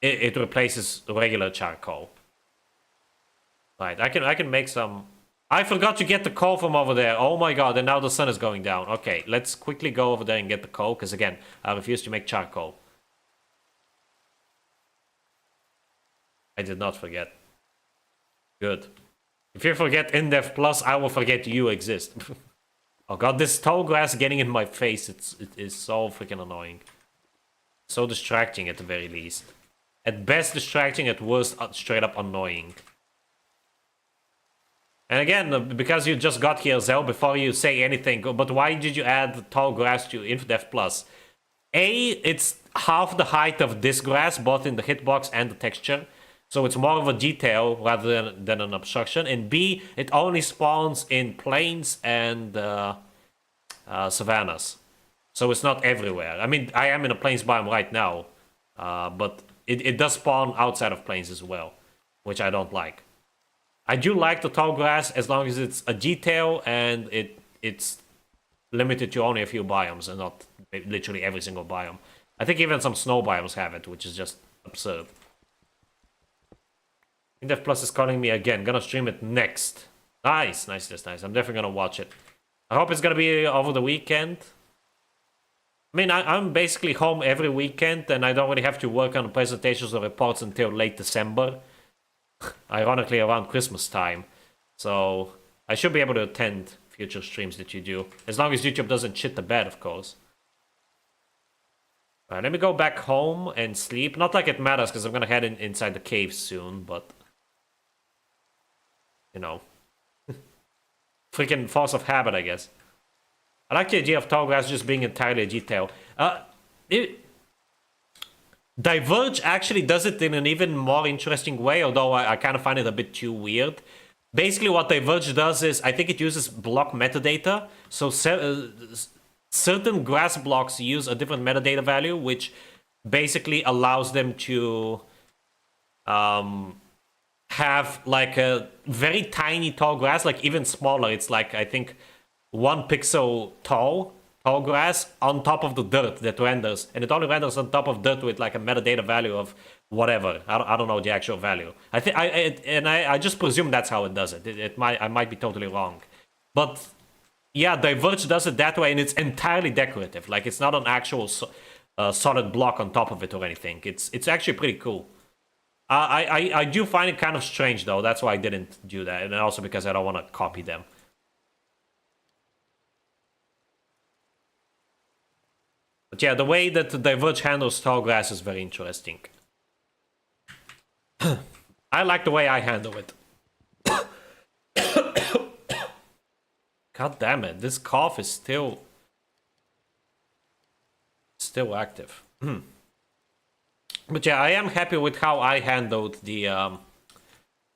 it replaces regular charcoal. Right, I can make some. I forgot to get the coal from over there. Oh my god, and now the sun is going down. Okay, let's quickly go over there and get the coal, because again, I refuse to make charcoal. I did not forget. Good. If you forget InDev Plus, I will forget you exist. Oh god, this tall grass getting in my face, it is so freaking annoying. So distracting at the very least. At best distracting, at worst straight up annoying. And again, because you just got here, Zell, before you say anything, but why did you add tall grass to InfDev Plus? A, it's half the height of this grass, both in the hitbox and the texture. So it's more of a detail rather than an obstruction. And B, it only spawns in plains and savannas. So it's not everywhere. I mean, I am in a plains biome right now. But it does spawn outside of plains as well, which I don't like. I do like the tall grass as long as it's a detail and it's limited to only a few biomes and not literally every single biome. I think even some snow biomes have it, which is just absurd. InDev Plus is calling me again. Gonna stream it next. Nice, nice, nice, nice. I'm definitely gonna watch it. I hope it's gonna be over the weekend. I mean, I'm basically home every weekend, and I don't really have to work on presentations or reports until late December. Ironically, around Christmas time. So I should be able to attend future streams that you do. As long as YouTube doesn't shit the bed, of course. Alright, let me go back home and sleep. Not like it matters, because I'm gonna head inside the cave soon, but... you know. Freaking force of habit, I guess. I like the idea of tall grass just being entirely a detail. Diverge actually does it in an even more interesting way, although I kind of find it a bit too weird. Basically what Diverge does is, I think it uses block metadata. So certain grass blocks use a different metadata value, which basically allows them to have like a very tiny tall grass, like even smaller. It's like, I think, 1 pixel tall grass on top of the dirt that renders, and it only renders on top of dirt with like a metadata value of whatever. I don't know the actual value. I just presume that's how it does it. I might be totally wrong, but yeah, Diverge does it that way, and it's entirely decorative. Like, it's not an actual solid block on top of it or anything. It's actually pretty cool. I do find it kind of strange though. That's why I didn't do that, and also because I don't want to copy them. But yeah, the way that the Diverge handles tall grass is very interesting. I like the way I handle it. God damn it, this cough is still active. But yeah, I am happy with how I handled the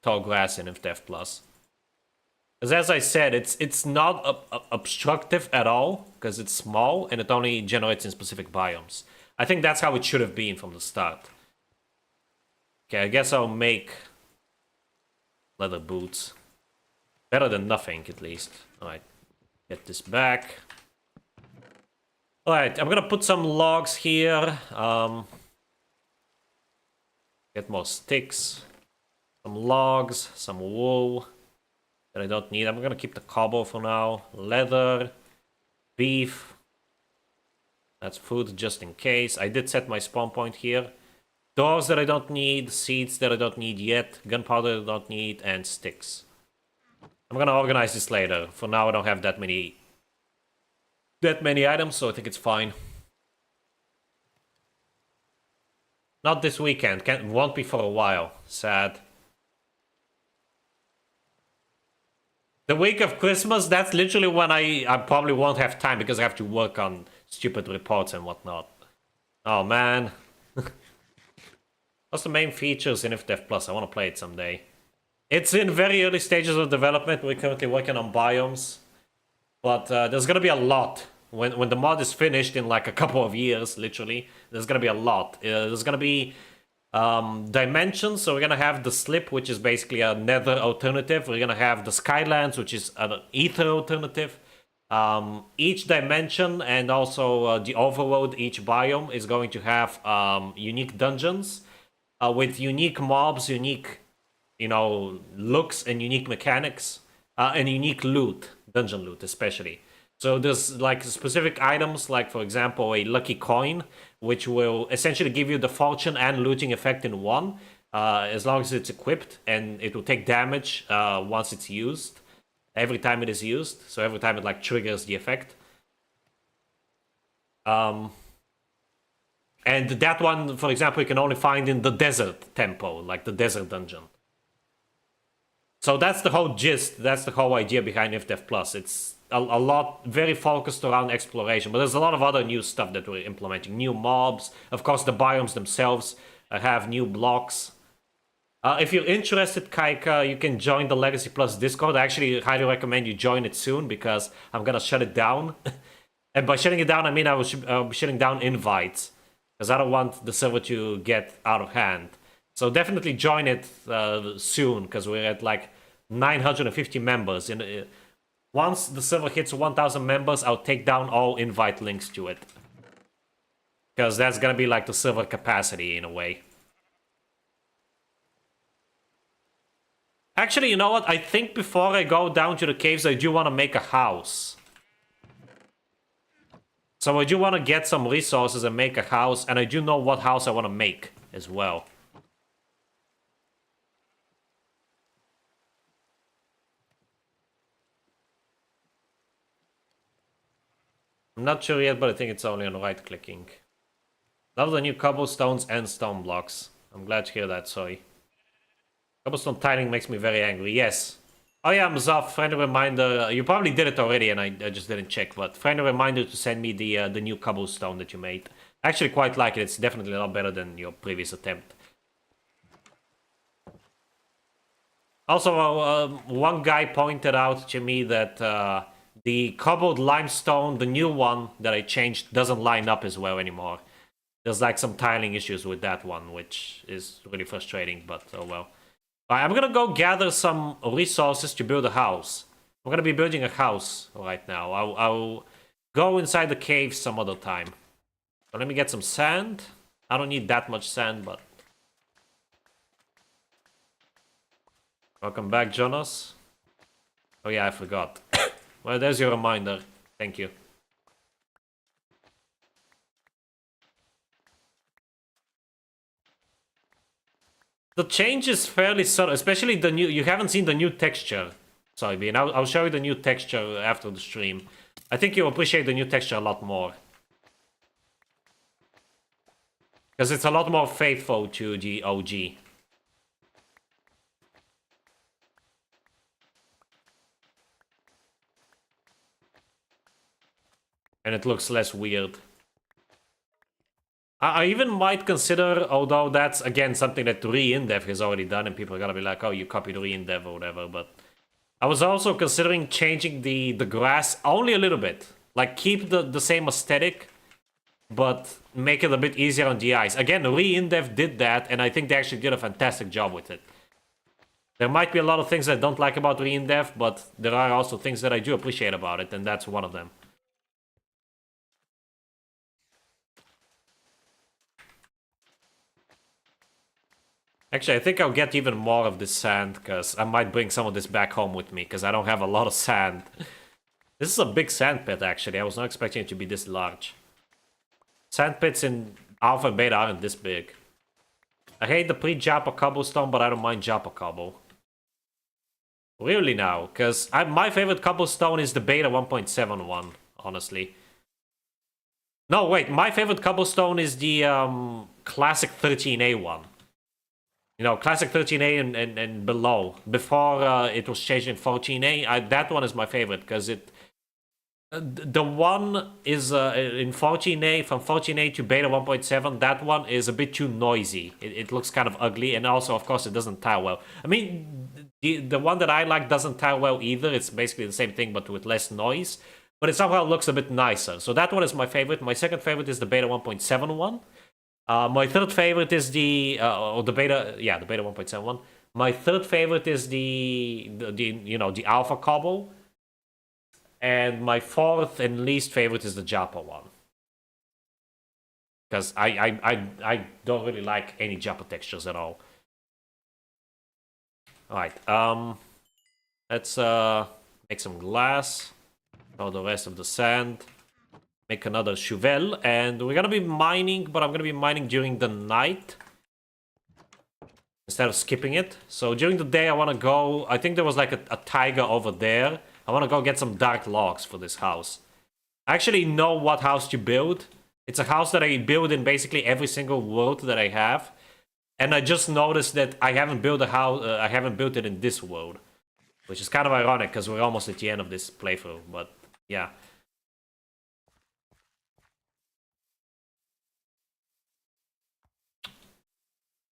tall grass in InfDev Plus. Because as I said, it's not obstructive at all, because it's small and it only generates in specific biomes. I think that's how it should have been from the start. Okay, I guess I'll make leather boots. Better than nothing, at least. Alright, get this back. Alright, I'm gonna put some logs here. Get more sticks. Some logs, some wool that I don't need. I'm gonna keep the cobble for now. Leather, beef. That's food just in case. I did set my spawn point here. Doors that I don't need, seeds that I don't need yet, gunpowder that I don't need, and sticks. I'm gonna organize this later. For now, I don't have that many items, so I think it's fine. Not this weekend. Won't be for a while. Sad. The week of Christmas, that's literally when I probably won't have time because I have to work on stupid reports and whatnot. Oh man. What's the main features in InfDev Plus? I want to play it someday. It's in very early stages of development. We're currently working on biomes. But there's gonna be a lot. When the mod is finished in like a couple of years, literally, there's gonna be a lot. There's gonna be dimensions, so we're gonna have the slip, which is basically a nether alternative. We're gonna have the skylands, which is an ether alternative. Each dimension and also the overworld, each biome is going to have unique dungeons with unique mobs, unique, looks and unique mechanics and unique loot, dungeon loot especially. So there's like specific items, like for example a lucky coin, which will essentially give you the fortune and looting effect in one, as long as it's equipped, and it will take damage once it's used, every time it is used. So every time it like triggers the effect. And that one, for example, you can only find in the desert temple, like the desert dungeon. So that's the whole gist, that's the whole idea behind InfDev Plus. It's a lot, very focused around exploration, but there's a lot of other new stuff that we're implementing. New mobs, of course the biomes themselves have new blocks. If you're interested, Kaika, you can join the Legacy Plus Discord. I actually highly recommend you join it soon because I'm gonna shut it down. And by shutting it down, I mean I'll be shutting down invites, because I don't want the server to get out of hand. So definitely join it soon, because we're at like 950 members. Once the server hits 1,000 members, I'll take down all invite links to it. Because that's gonna be like the server capacity in a way. Actually, you know what? I think before I go down to the caves, I do want to make a house. So I do want to get some resources and make a house, and I do know what house I want to make as well. I'm not sure yet, but I think it's only on right-clicking. Love the new cobblestones and stone blocks. I'm glad to hear that, sorry. Cobblestone tiling makes me very angry, yes. Oh yeah, Mzaf, friendly reminder. You probably did it already and I just didn't check, but friendly reminder to send me the new cobblestone that you made. I actually quite like it, it's definitely a lot better than your previous attempt. Also, one guy pointed out to me that the cobbled limestone, the new one that I changed, doesn't line up as well anymore. There's like some tiling issues with that one, which is really frustrating, but oh well. I'm gonna go gather some resources to build a house. I'm gonna be building a house right now. I'll go inside the cave some other time. So let me get some sand. I don't need that much sand, but... Welcome back, Jonas. Oh yeah, I forgot. Well, there's your reminder. Thank you. The change is fairly subtle, especially the new... You haven't seen the new texture, Soybean. I'll show you the new texture after the stream. I think you'll appreciate the new texture a lot more. Because it's a lot more faithful to the OG. And it looks less weird. I even might consider, although that's again something that Re-Indev has already done, and people are gonna be like, "Oh, you copied Re-Indev or whatever." But I was also considering changing the grass only a little bit, like keep the same aesthetic, but make it a bit easier on the eyes. Again, Re-Indev did that, and I think they actually did a fantastic job with it. There might be a lot of things I don't like about Re-Indev, but there are also things that I do appreciate about it, and that's one of them. Actually, I think I'll get even more of this sand, because I might bring some of this back home with me, because I don't have a lot of sand. This is a big sand pit, actually. I was not expecting it to be this large. Sand pits in Alpha and Beta aren't this big. I hate the pre-Japa cobblestone, but I don't mind Japa cobble. Really now, because my favorite cobblestone is the Beta 1.7 one, honestly. No, wait, my favorite cobblestone is the classic 13A one. You know, classic 13A and below. Before it was changed in 14A, that one is my favorite because the one is in 14A, from 14A to Beta 1.7, that one is a bit too noisy. It looks kind of ugly, and also, of course, it doesn't tile well. I mean, the one that I like doesn't tile well either. It's basically the same thing, but with less noise. But it somehow looks a bit nicer. So that one is my favorite. My second favorite is the Beta 1.7 one. My third favorite is the Beta 1.7 one. My third favorite is the Alpha Cobble. And my fourth and least favorite is the Japa one. Because I don't really like any Japa textures at all. Alright, let's make some glass. Throw the rest of the sand. Make another shovel, and we're gonna be mining, but I'm gonna be mining during the night instead of skipping it. So during the day I want to go, I think there was like a tiger over there. I want to go get some dark logs for this house. I actually know what house to build. It's a house that I build in basically every single world that I have, and I just noticed that I haven't built a house. I haven't built it in this world, which is kind of ironic because we're almost at the end of this playthrough. But yeah.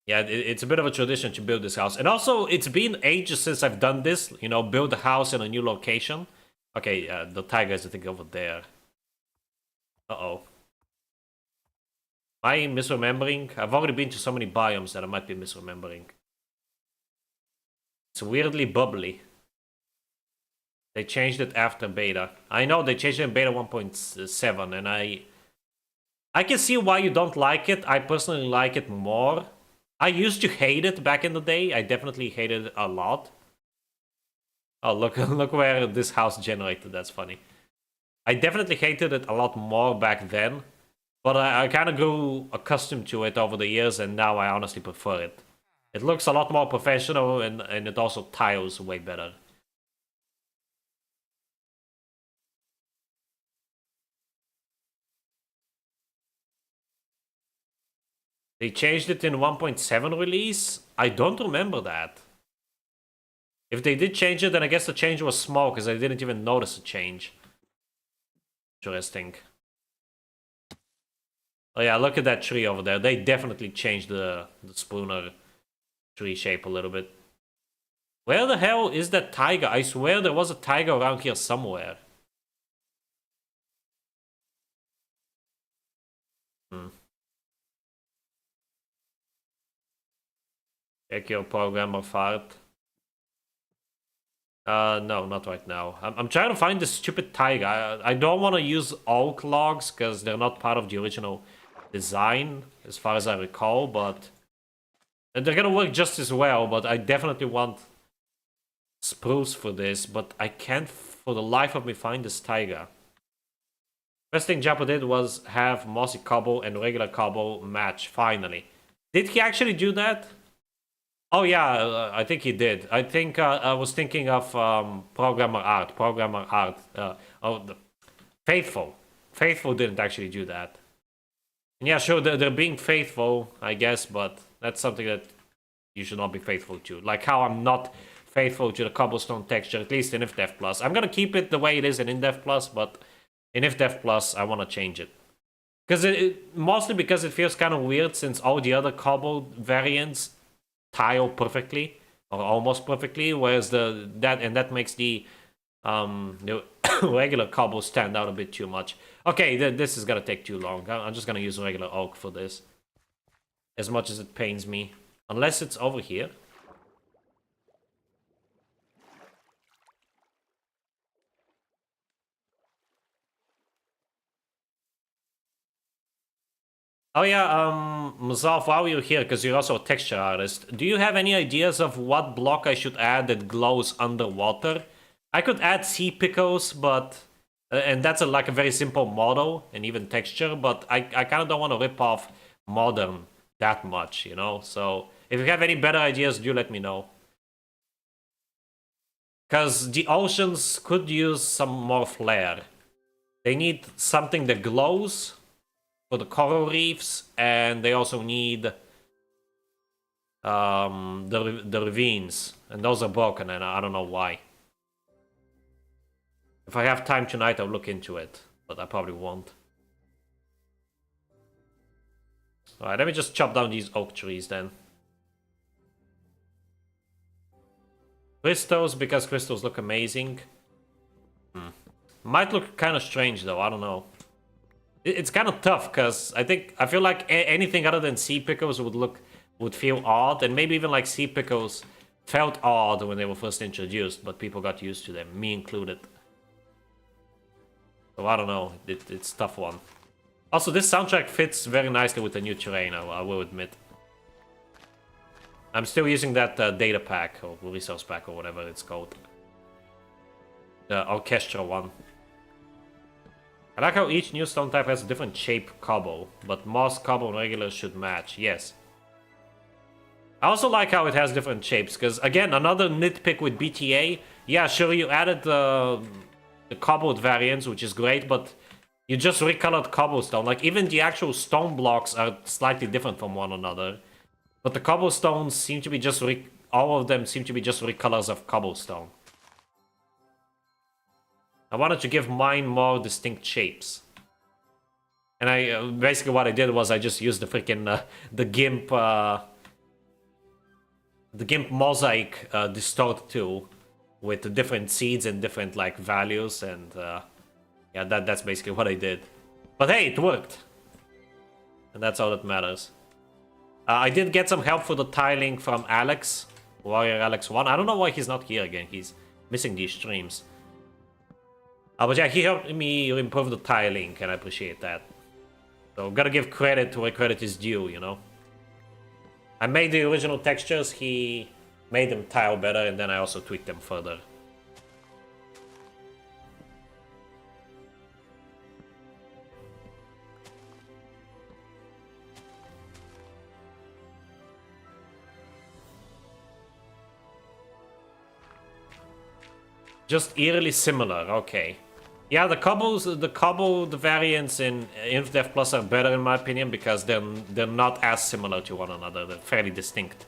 Yeah, it's a bit of a tradition to build this house. And also, it's been ages since I've done this. You know, build a house in a new location. Okay, the tiger is, I think, over there. Uh-oh. Am I misremembering? I've already been to so many biomes that I might be misremembering. It's weirdly bubbly. They changed it after beta. I know they changed it in beta 1.7, and I can see why you don't like it. I personally like it more. I used to hate it back in the day. I definitely hated it a lot. Oh, look, look where this house generated. That's funny. I definitely hated it a lot more back then. But I kind of grew accustomed to it over the years, and now I honestly prefer it. It looks a lot more professional, and it also tiles way better. They changed it in 1.7 release? I don't remember that. If they did change it, then I guess the change was small, because I didn't even notice a change. Interesting. Oh yeah, look at that tree over there. They definitely changed the spooner tree shape a little bit. Where the hell is that tiger? I swear there was a tiger around here somewhere. Check your programmer fart. No, not right now. I'm trying to find this stupid tiger. I don't want to use oak logs because they're not part of the original design, as far as I recall, but they're gonna work just as well, but I definitely want spruce for this, but I can't for the life of me find this tiger. First thing Japa did was have mossy cobble and regular cobble match, finally. Did he actually do that? Oh yeah, I think he did. I think I was thinking of programmer art. Faithful. Faithful didn't actually do that. And yeah, sure, they're being faithful, I guess, but that's something that you should not be faithful to. Like how I'm not faithful to the cobblestone texture, at least in IfDev Plus. I'm gonna keep it the way it is in InDev Plus, but in IfDev Plus, I want to change it. Because mostly because it feels kind of weird since all the other cobbled variants tile perfectly or almost perfectly, whereas that makes the regular cobble stand out a bit too much. Okay, this is gonna take too long. I'm just gonna use regular oak for this, as much as it pains me. Unless it's over here. Oh yeah, Mazalf, while you're here, because you're also a texture artist, do you have any ideas of what block I should add that glows underwater? I could add sea pickles, but and that's like a very simple model and even texture, but I kind of don't want to rip off modern that much, you know. So if you have any better ideas, do let me know. Because the oceans could use some more flair. They need something that glows for the coral reefs, and they also need the ravines, and those are broken, and I don't know why. If I have time tonight, I'll look into it, but I probably won't. Alright, let me just chop down these oak trees then. Crystals, because crystals look amazing. Might look kind of strange though, I don't know. It's kind of tough, because I feel like anything other than sea pickles would feel odd, and maybe even like sea pickles felt odd when they were first introduced, but people got used to them, me included. So I don't know, it's a tough one. Also, this soundtrack fits very nicely with the new terrain, I will admit. I'm still using that data pack, or resource pack, or whatever it's called. The orchestra one. I like how each new stone type has a different shape cobble, but moss, cobble, and regular should match, yes. I also like how it has different shapes, because again, another nitpick with BTA, yeah, sure, you added the cobbled variants, which is great, but you just recolored cobblestone. Like, even the actual stone blocks are slightly different from one another. But the cobblestones seem to be just all of them seem to be just recolors of cobblestone. I wanted to give mine more distinct shapes. And I basically what I did was I just used the freaking the GIMP mosaic distort tool with the different seeds and different like values, and yeah, that's basically what I did. But hey, it worked, and that's all that matters. I did get some help for the tiling from Alex, Warrior Alex 1. I don't know why he's not here again. He's missing these streams. But yeah, he helped me improve the tiling, and I appreciate that. So gotta give credit to where credit is due, you know. I made the original textures, he made them tile better, and then I also tweaked them further. Just eerily similar, okay. Yeah, the cobbled variants in InfDev Plus are better in my opinion, because they're not as similar to one another. They're fairly distinct.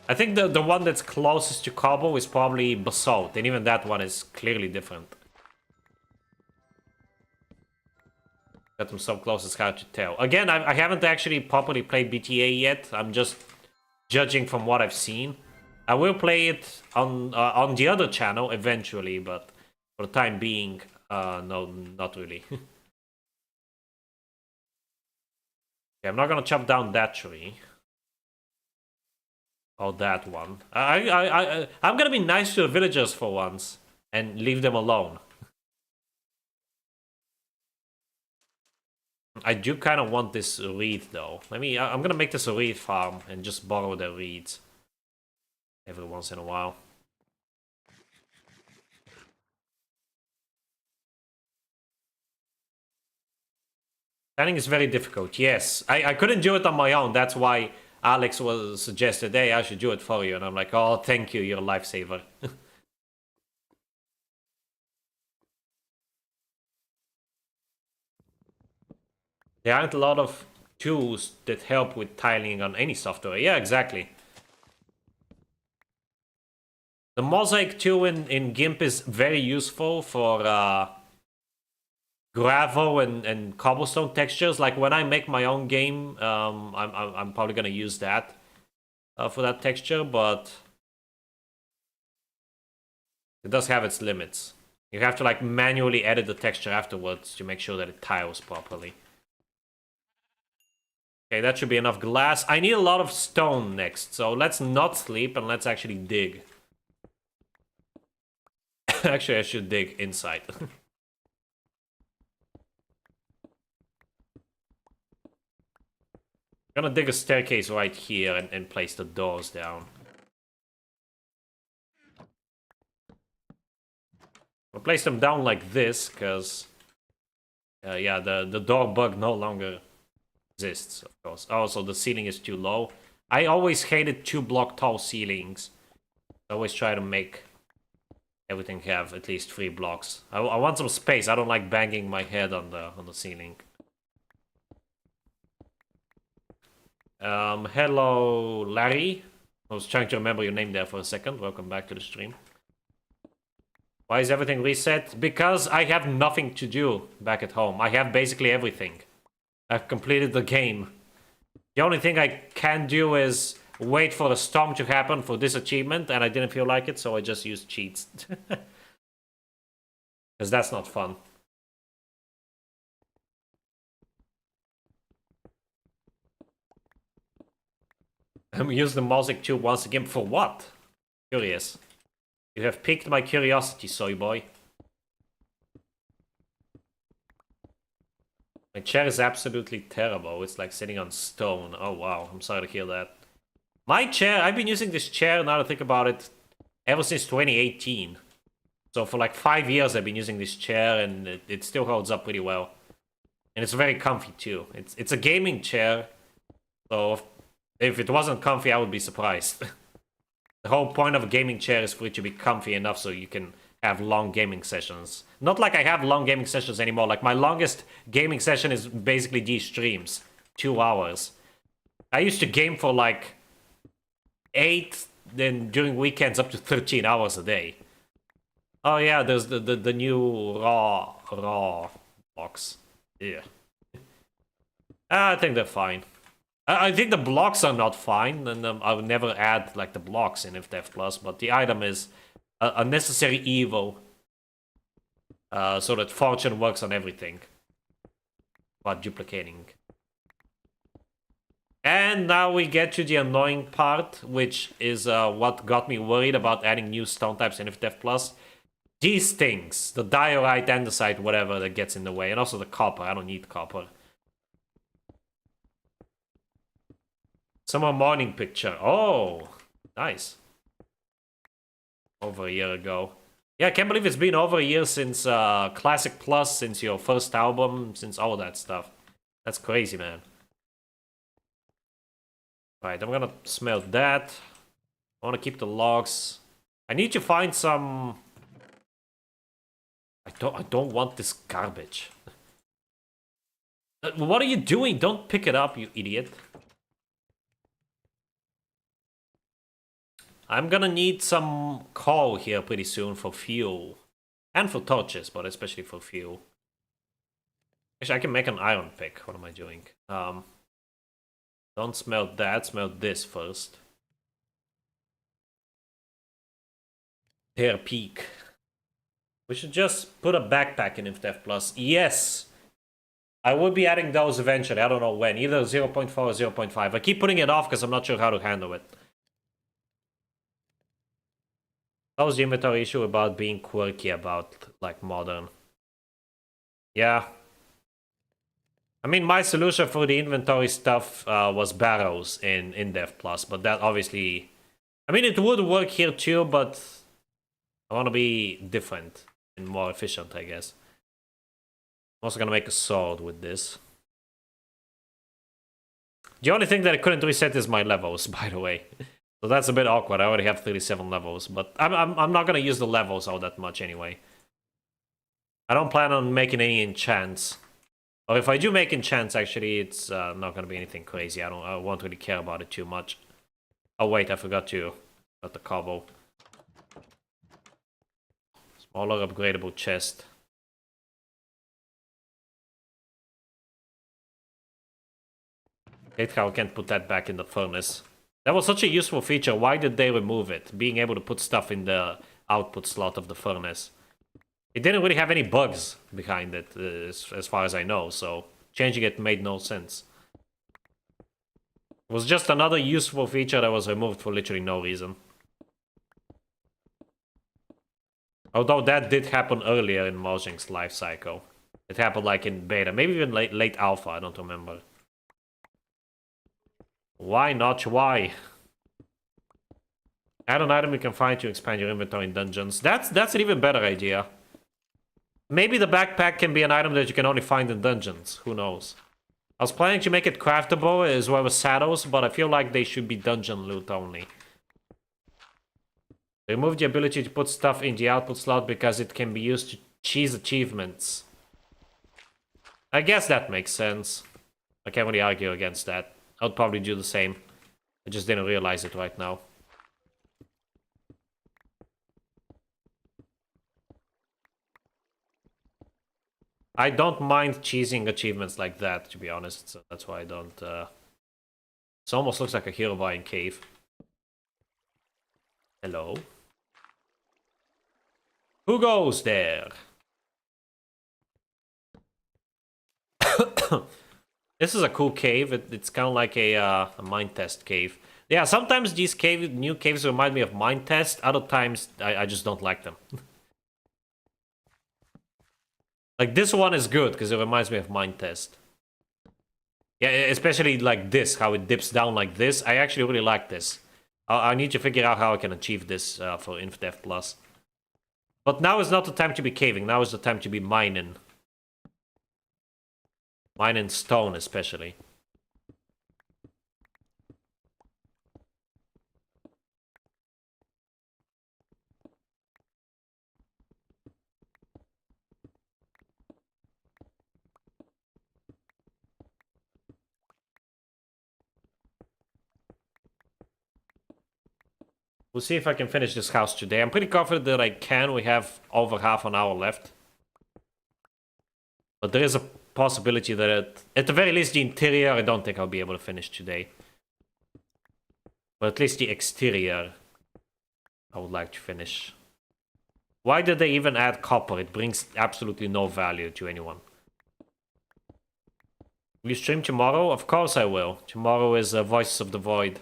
I think the one that's closest to cobble is probably basalt, and even that one is clearly different. Got them so close, it's hard to tell. Again, I haven't actually properly played BTA yet. I'm just judging from what I've seen. I will play it on the other channel eventually, but for the time being, no, not really. Okay, I'm not gonna chop down that tree. Or that one. I'm gonna be nice to the villagers for once and leave them alone. I do kind of want this reed though. I'm gonna make this a reed farm and just borrow the reeds every once in a while. Planning is very difficult, yes. I couldn't do it on my own, that's why Alex was suggested, hey, I should do it for you, and I'm like, oh, thank you, you're a lifesaver. There aren't a lot of tools that help with tiling on any software. Yeah, exactly. The mosaic tool in GIMP is very useful for gravel and cobblestone textures. Like when I make my own game, I'm probably gonna use that for that texture, but it does have its limits. You have to like manually edit the texture afterwards to make sure that it tiles properly. Okay, that should be enough glass. I need a lot of stone next, so let's not sleep and let's actually dig. Actually, I should dig inside. I'm gonna dig a staircase right here and place the doors down. I'll place them down like this, because... yeah, the door bug no longer exists, of course. Also, the ceiling is too low. I always hated 2-block tall ceilings. I always try to make everything have at least 3 blocks. I want some space. I don't like banging my head on the ceiling. Hello, Larry. I was trying to remember your name there for a second. Welcome back to the stream. Why is everything reset? Because I have nothing to do back at home. I have basically everything. I've completed the game. The only thing I can do is wait for a storm to happen for this achievement, and I didn't feel like it, so I just used cheats. Because that's not fun. I'm using the mosaic tube once again. For what? Curious. You have piqued my curiosity, soy boy. My chair is absolutely terrible. It's like sitting on stone. Oh wow, I'm sorry to hear that. My chair, I've been using this chair, now to think about it, ever since 2018. So for like 5 years I've been using this chair, and it still holds up pretty well. And it's very comfy too. It's a gaming chair, so if it wasn't comfy I would be surprised. The whole point of a gaming chair is for it to be comfy enough so you can have long gaming sessions. Not like I have long gaming sessions anymore. Like my longest gaming session is basically these streams. 2 hours. I used to game for like 8, then during weekends up to 13 hours a day. Oh yeah, there's the new raw blocks. Yeah. I think they're fine. I think the blocks are not fine, and I would never add like the blocks in IFTF Plus, but the item is a necessary evil, so that fortune works on everything, but duplicating. And now we get to the annoying part, which is what got me worried about adding new stone types in IFTF Plus. These things, the diorite, andesite, whatever that gets in the way, and also the copper. I don't need copper. Summer morning picture. Oh, nice. Over a year ago. Yeah, I can't believe it's been over a year since Classic Plus, since your first album, since all that stuff. That's crazy, man. Right, I'm gonna smelt that. I wanna keep the logs. I need to find some... I don't want this garbage. What are you doing? Don't pick it up, you idiot. I'm gonna need some coal here pretty soon for fuel. And for torches, but especially for fuel. Actually, I can make an iron pick. What am I doing? Don't smelt that. Smelt this first. Hair peak. We should just put a backpack in IFTF Plus. Yes! I will be adding those eventually. I don't know when. Either 0.4 or 0.5. I keep putting it off because I'm not sure how to handle it. That was the inventory issue about being quirky about, like, modern. Yeah. I mean, my solution for the inventory stuff was barrows in Dev Plus, but that obviously... I mean, it would work here too, but I want to be different and more efficient, I guess. I'm also gonna make a sword with this. The only thing that I couldn't reset is my levels, by the way. So that's a bit awkward. I already have 37 levels, but I'm not gonna use the levels all that much anyway. I don't plan on making any enchants. Or if I do make enchants, actually, it's not gonna be anything crazy. I won't really care about it too much. Oh wait, I forgot to got the cobble. Smaller upgradable chest. Hate how I can't put that back in the furnace. That was such a useful feature. Why did they remove it? Being able to put stuff in the output slot of the furnace. It didn't really have any bugs behind it, as far as I know, so changing it made no sense. It was just another useful feature that was removed for literally no reason. Although that did happen earlier in Mojang's life cycle. It happened like in beta, maybe even late alpha, I don't remember. Why not? Why? Add an item you can find to expand your inventory in dungeons. That's an even better idea. Maybe the backpack can be an item that you can only find in dungeons. Who knows? I was planning to make it craftable as well as saddles, but I feel like they should be dungeon loot only. Remove the ability to put stuff in the output slot because it can be used to cheese achievements. I guess that makes sense. I can't really argue against that. I would probably do the same. I just didn't realize it right now. I don't mind cheesing achievements like that, to be honest. So that's why I don't... It almost looks like a hero buying cave. Hello? Who goes there? This is a cool cave. It's kind of like a mine test cave. Yeah, sometimes these new caves remind me of mine test. Other times, I just don't like them. Like, this one is good, because it reminds me of mine test. Yeah, especially like this, how it dips down like this. I actually really like this. I need to figure out how I can achieve this for InfDev Plus. But now is not the time to be caving. Now is the time to be mining. Mining stone, especially. We'll see if I can finish this house today. I'm pretty confident that I can. We have over half an hour left. But there is a possibility that at the very least the interior, I don't think I'll be able to finish today. But at least the exterior, I would like to finish. Why did they even add copper? It brings absolutely no value to anyone. Will you stream tomorrow? Of course I will. Tomorrow is Voices of the Void.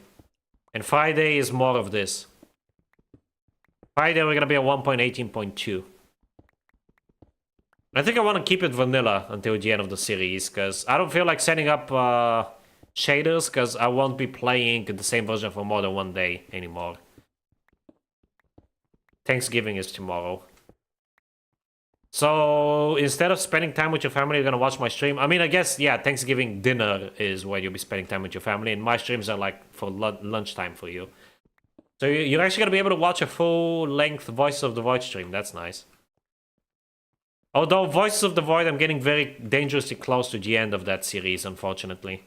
And Friday is more of this. Friday we're gonna be at 1.18.2. I think I want to keep it vanilla until the end of the series, because I don't feel like setting up shaders, because I won't be playing the same version for more than one day anymore. Thanksgiving is tomorrow. So, instead of spending time with your family, you're gonna watch my stream. I mean, I guess, yeah, Thanksgiving dinner is where you'll be spending time with your family, and my streams are like for lunchtime for you. So you're actually gonna be able to watch a full-length Voice of the Void stream. That's nice. Although Voices of the Void, I'm getting very dangerously close to the end of that series, unfortunately.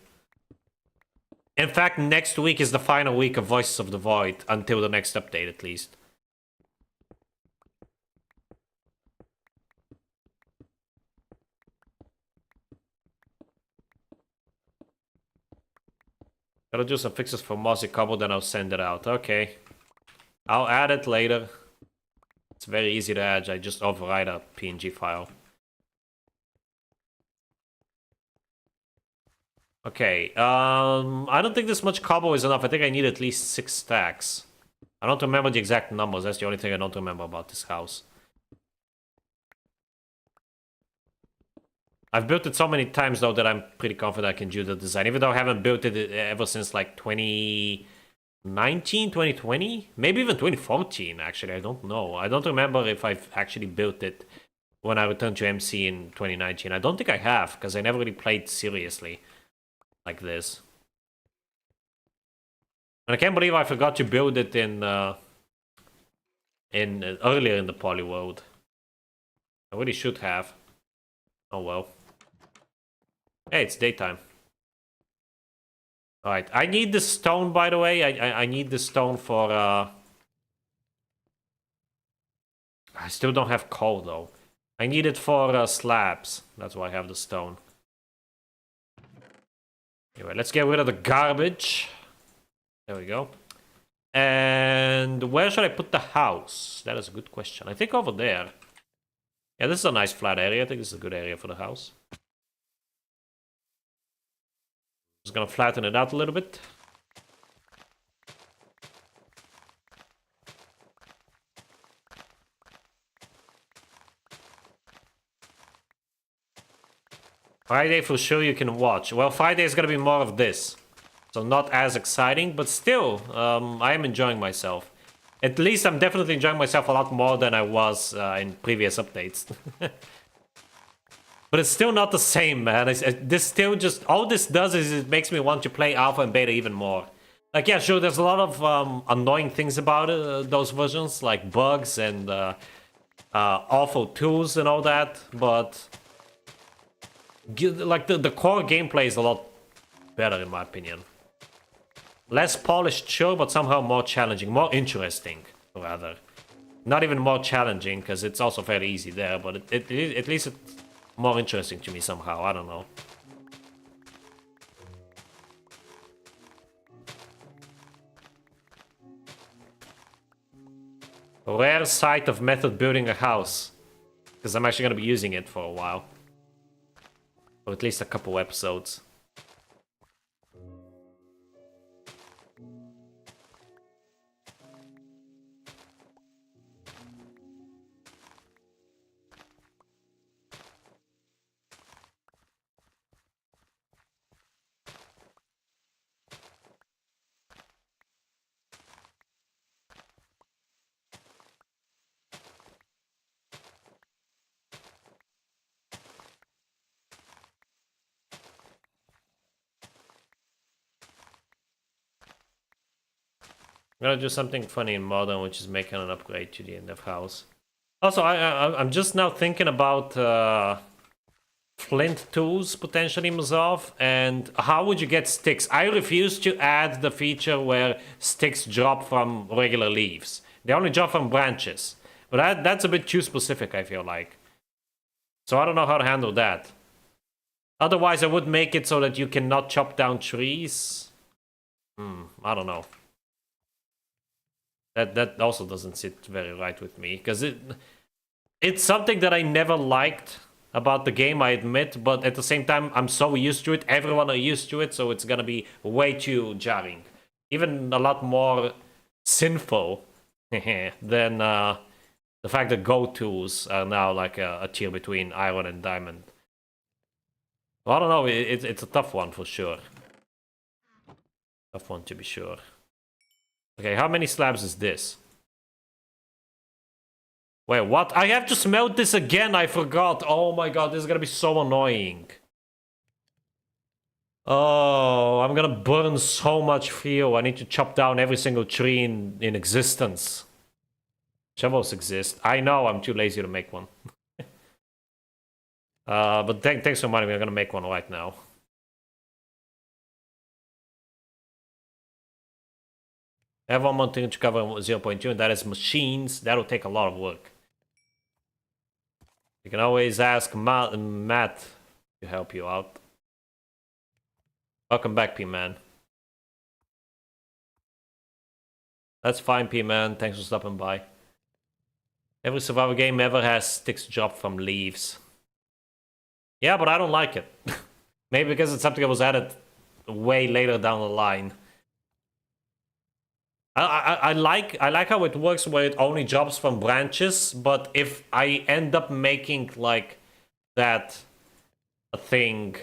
In fact, next week is the final week of Voices of the Void, until the next update at least. Gotta do some fixes for Mossy Cobble, then I'll send it out. Okay. I'll add it later. It's very easy to add, I just override a PNG file. Okay, I don't think this much cobble is enough. I think I need at least 6 stacks. I don't remember the exact numbers, that's the only thing I don't remember about this house. I've built it so many times though that I'm pretty confident I can do the design, even though I haven't built it ever since like 2019, 2020? Maybe even 2014 actually, I don't know. I don't remember if I've actually built it when I returned to MC in 2019. I don't think I have, because I never really played seriously like this. And I can't believe I forgot to build it in earlier in the Polyworld. I really should have. Oh well. Hey, it's daytime. Alright, I need the stone, by the way. I need the stone for I still don't have coal, though. I need it for slabs. That's why I have the stone. Anyway, let's get rid of the garbage. There we go. And where should I put the house? That is a good question. I think over there. Yeah, this is a nice flat area. I think this is a good area for the house. Just gonna flatten it out a little bit. Friday for sure you can watch. Well, Friday is gonna be more of this. So not as exciting, but still, I am enjoying myself. At least I'm definitely enjoying myself a lot more than I was in previous updates. But it's still not the same, man. This still just... All this does is it makes me want to play Alpha and Beta even more. Like, yeah, sure, there's a lot of annoying things about those versions, like bugs and awful tools and all that, but... Like, the core gameplay is a lot better, in my opinion. Less polished, sure, but somehow more challenging, more interesting, rather. Not even more challenging, because it's also fairly easy there, but at least it's more interesting to me somehow, I don't know. A rare sight of method building a house, because I'm actually going to be using it for a while. Or at least a couple episodes. I'm gonna do something funny in modern, which is making an upgrade to the end of house. Also, I'm just now thinking about flint tools potentially, Mazov, and how would you get sticks? I refuse to add the feature where sticks drop from regular leaves. They only drop from branches. But that's a bit too specific, I feel like. So I don't know how to handle that. Otherwise, I would make it so that you cannot chop down trees. I don't know. That also doesn't sit very right with me, because it's something that I never liked about the game, I admit, but at the same time, I'm so used to it, everyone are used to it, so it's gonna be way too jarring. Even a lot more sinful than the fact that go tools are now like a tier between iron and diamond. Well, I don't know, it's a tough one for sure. Tough one to be sure. Okay, how many slabs is this? Wait, what? I have to smelt this again, I forgot. Oh my god, this is gonna be so annoying. Oh, I'm gonna burn so much fuel. I need to chop down every single tree in existence. Shovels exist. I know, I'm too lazy to make one. But thanks for money, we're gonna make one right now. I have one more thing to cover 0.2, and that is machines. That'll take a lot of work. You can always ask Matt to help you out. Welcome back, P-Man. That's fine, P-Man. Thanks for stopping by. Every survival game ever has sticks dropped from leaves. Yeah, but I don't like it. Maybe because it's something that was added way later down the line. I like how it works where it only drops from branches, but if I end up making like that a thing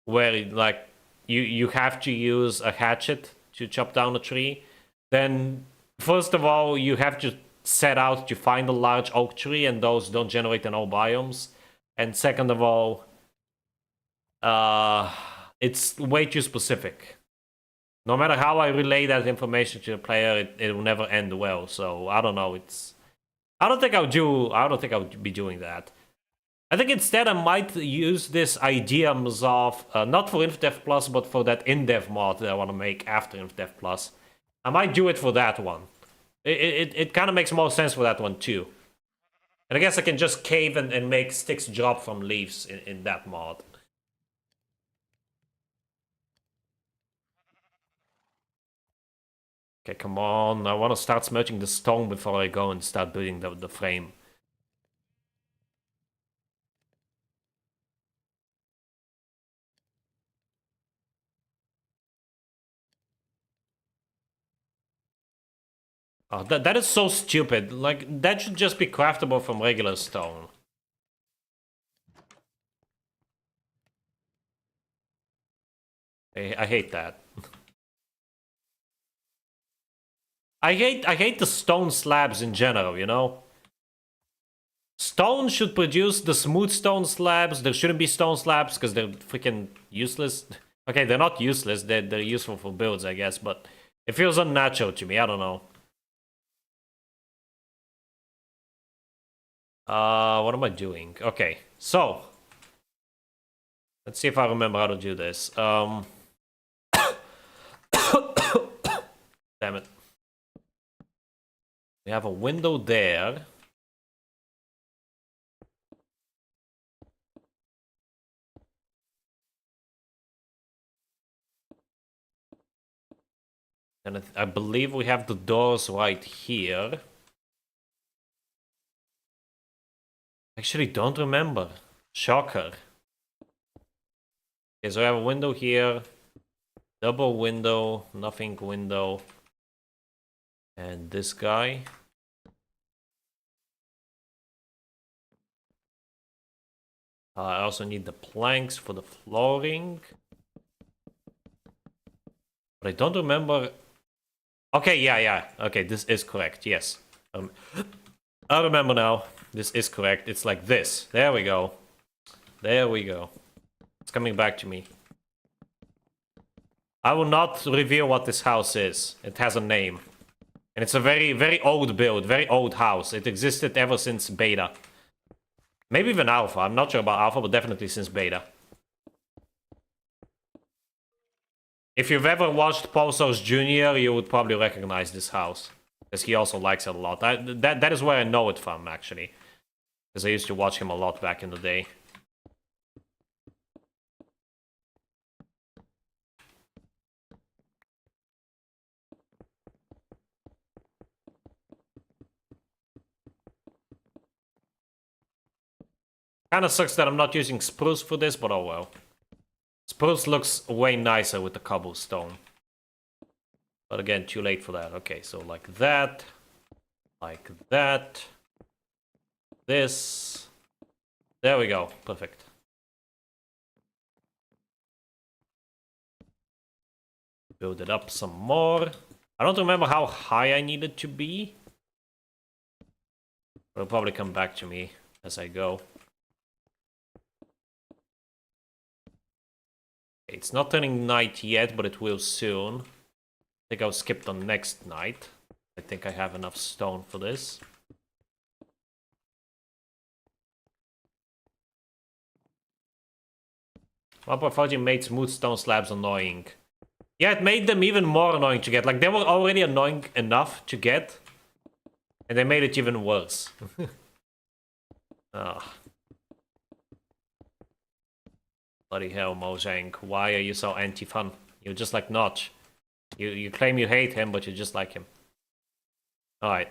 where like you have to use a hatchet to chop down a tree, then first of all you have to set out to find a large oak tree, and those don't generate in all biomes. And second of all, it's way too specific. No matter how I relay that information to the player, it will never end well. So I don't know. I don't think I would be doing that. I think instead I might use this idea of not for InfDev Plus, but for that InDev mod that I want to make after InfDev Plus. I might do it for that one. It kind of makes more sense for that one too. And I guess I can just cave and make sticks drop from leaves in that mod. Okay, come on. I want to start smelting the stone before I go and start building the frame. Oh, that is so stupid. Like, that should just be craftable from regular stone. I hate that. I hate the stone slabs in general, you know? Stone should produce the smooth stone slabs. There shouldn't be stone slabs because they're freaking useless. Okay, they're not useless. They're useful for builds, I guess, but it feels unnatural to me. I don't know. What am I doing? Okay, so let's see if I remember how to do this. Damn it. We have a window there. And I believe we have the doors right here. Actually, don't remember. Shocker. Okay, so I have a window here. Double window, nothing window. And this guy. I also need the planks for the flooring. But I don't remember. Okay, yeah. Okay, this is correct, yes. I remember now. This is correct. It's like this. There we go. There we go. It's coming back to me. I will not reveal what this house is. It has a name. And it's a very, very old build. Very old house. It existed ever since beta. Maybe even alpha. I'm not sure about alpha, but definitely since beta. If you've ever watched Pulsar's Jr., you would probably recognize this house. Because he also likes it a lot. That is where I know it from, actually. Because I used to watch him a lot back in the day. Kinda sucks that I'm not using spruce for this, but oh well. Spruce looks way nicer with the cobblestone. But again, too late for that. Okay, so like that. Like that. This. There we go. Perfect. Build it up some more. I don't remember how high I need it to be. It'll probably come back to me as I go. It's not turning night yet, but it will soon. I think I'll skip the next night. I think I have enough stone for this. One.5 made smooth stone slabs annoying. Yeah, it made them even more annoying to get. Like, they were already annoying enough to get. And they made it even worse. Oh. Bloody hell, Mojang. Why are you so anti-fun? You're just like Notch. You claim you hate him, but you just like him. Alright,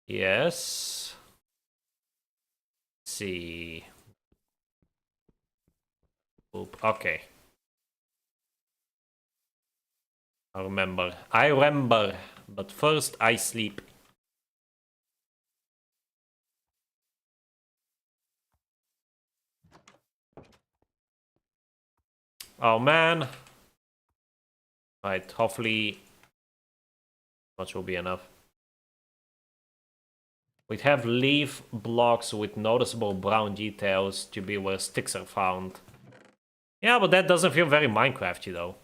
yes. Let's see. Oop, okay. I remember. But first, I sleep. Oh man. Right, hopefully much will be enough. We'd have leaf blocks with noticeable brown details to be where sticks are found. Yeah, but that doesn't feel very Minecrafty though.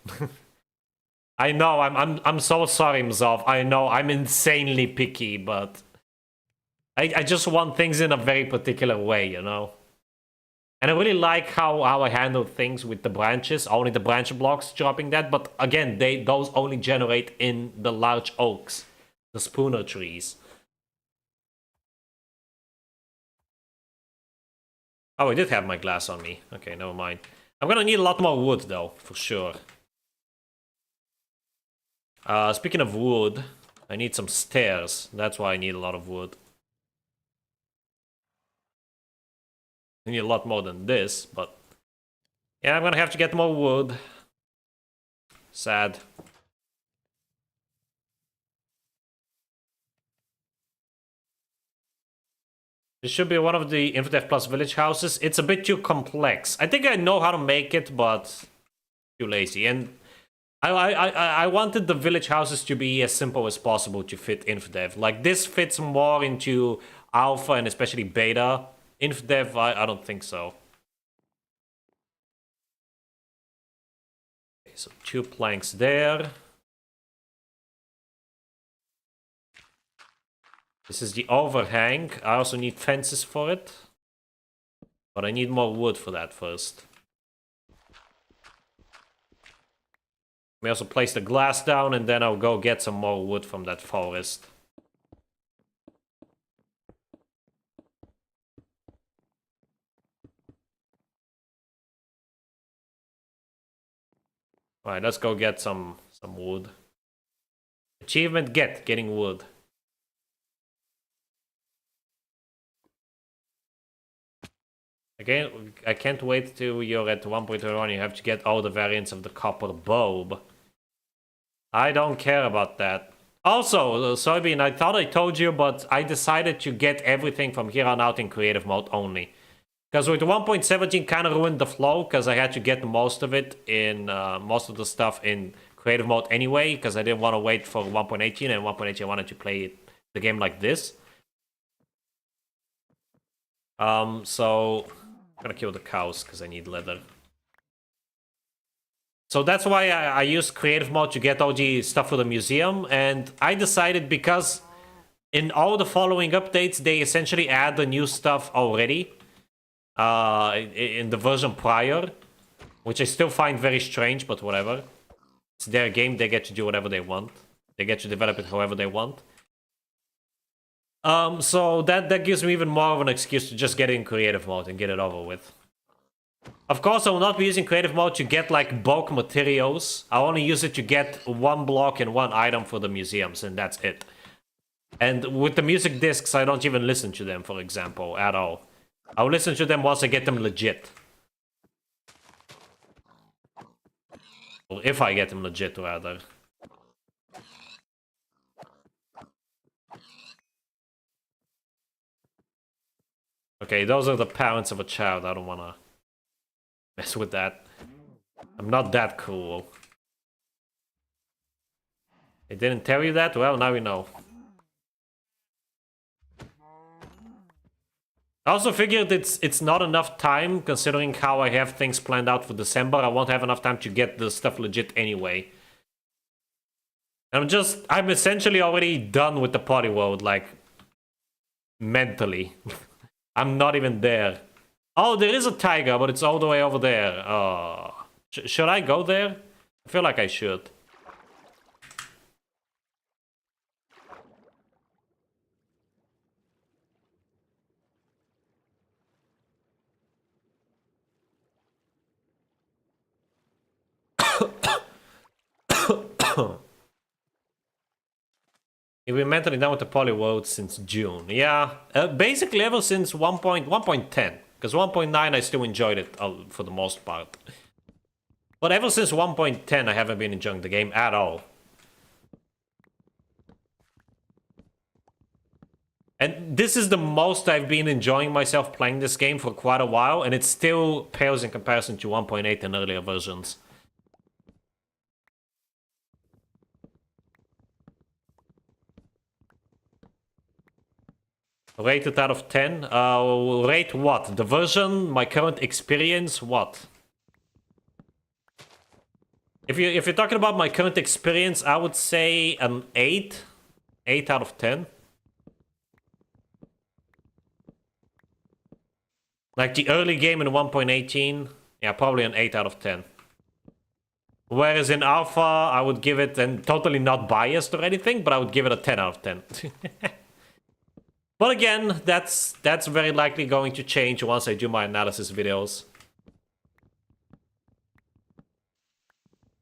I know, I'm so sorry, Mzov. I know I'm insanely picky, but I just want things in a very particular way, you know? And I really like how I handle things with the branches, only the branch blocks dropping that, but again, those only generate in the large oaks, the spooner trees. Oh, I did have my glass on me. Okay, never mind. I'm gonna need a lot more wood though, for sure. Speaking of wood, I need some stairs. That's why I need a lot of wood. I need a lot more than this, but... yeah, I'm gonna have to get more wood. Sad. This should be one of the Infodef Plus village houses. It's a bit too complex. I think I know how to make it, but too lazy. And I wanted the village houses to be as simple as possible to fit Infodef. Like, this fits more into Alpha and especially Beta. Infodef, I don't think so. Okay, so 2 planks there. This is the overhang. I also need fences for it. But I need more wood for that first. We also place the glass down and then I'll go get some more wood from that forest. Alright, let's go get some wood. Achievement getting wood. Again, I can't wait till you're at 1.21. You have to get all the variants of the copper bulb. I don't care about that. Also, Soybean, I thought I told you, but I decided to get everything from here on out in creative mode only. Because with 1.17 kind of ruined the flow, because I had to get most of it in, most of the stuff in creative mode anyway, because I didn't want to wait for 1.18, and 1.18 I wanted to play the game like this. So I'm gonna kill the cows because I need leather. So that's why I used creative mode to get all the stuff for the museum, and I decided because in all the following updates they essentially add the new stuff already in the version prior, which I still find very strange, but whatever. It's their game, they get to do whatever they want. They get to develop it however they want. So that gives me even more of an excuse to just get in creative mode and get it over with. Of course, I will not be using creative mode to get like bulk materials. I'll only use it to get 1 block and 1 item for the museums, and that's it. And with the music discs, I don't even listen to them, for example, at all. I'll listen to them once I get them legit. Or if I get them legit, rather. Okay, those are the parents of a child. I don't wanna mess with that. I'm not that cool. They didn't tell you that? Well, now we know. I also figured it's not enough time, considering how I have things planned out for December. I won't have enough time to get the stuff legit anyway. I'm essentially already done with the Polyworld, like, mentally. I'm not even there. Oh, there is a tiger, but it's all the way over there. Oh. Should I go there? I feel like I should. You've been mentally done with the Polyworld since June. Yeah, basically ever since 1.10. Because 1.9 I still enjoyed it for the most part. But ever since 1.10 I haven't been enjoying the game at all. And this is the most I've been enjoying myself playing this game for quite a while, and it still pales in comparison to 1.8 and earlier versions. Rated out of 10? Rate what? The version? My current experience? What? If you're talking about my current experience, I would say an 8. 8 out of 10. Like the early game in 1.18, yeah, probably an 8 out of 10. Whereas in Alpha, I would give it, and totally not biased or anything, but I would give it a 10 out of 10. But again, that's very likely going to change once I do my analysis videos.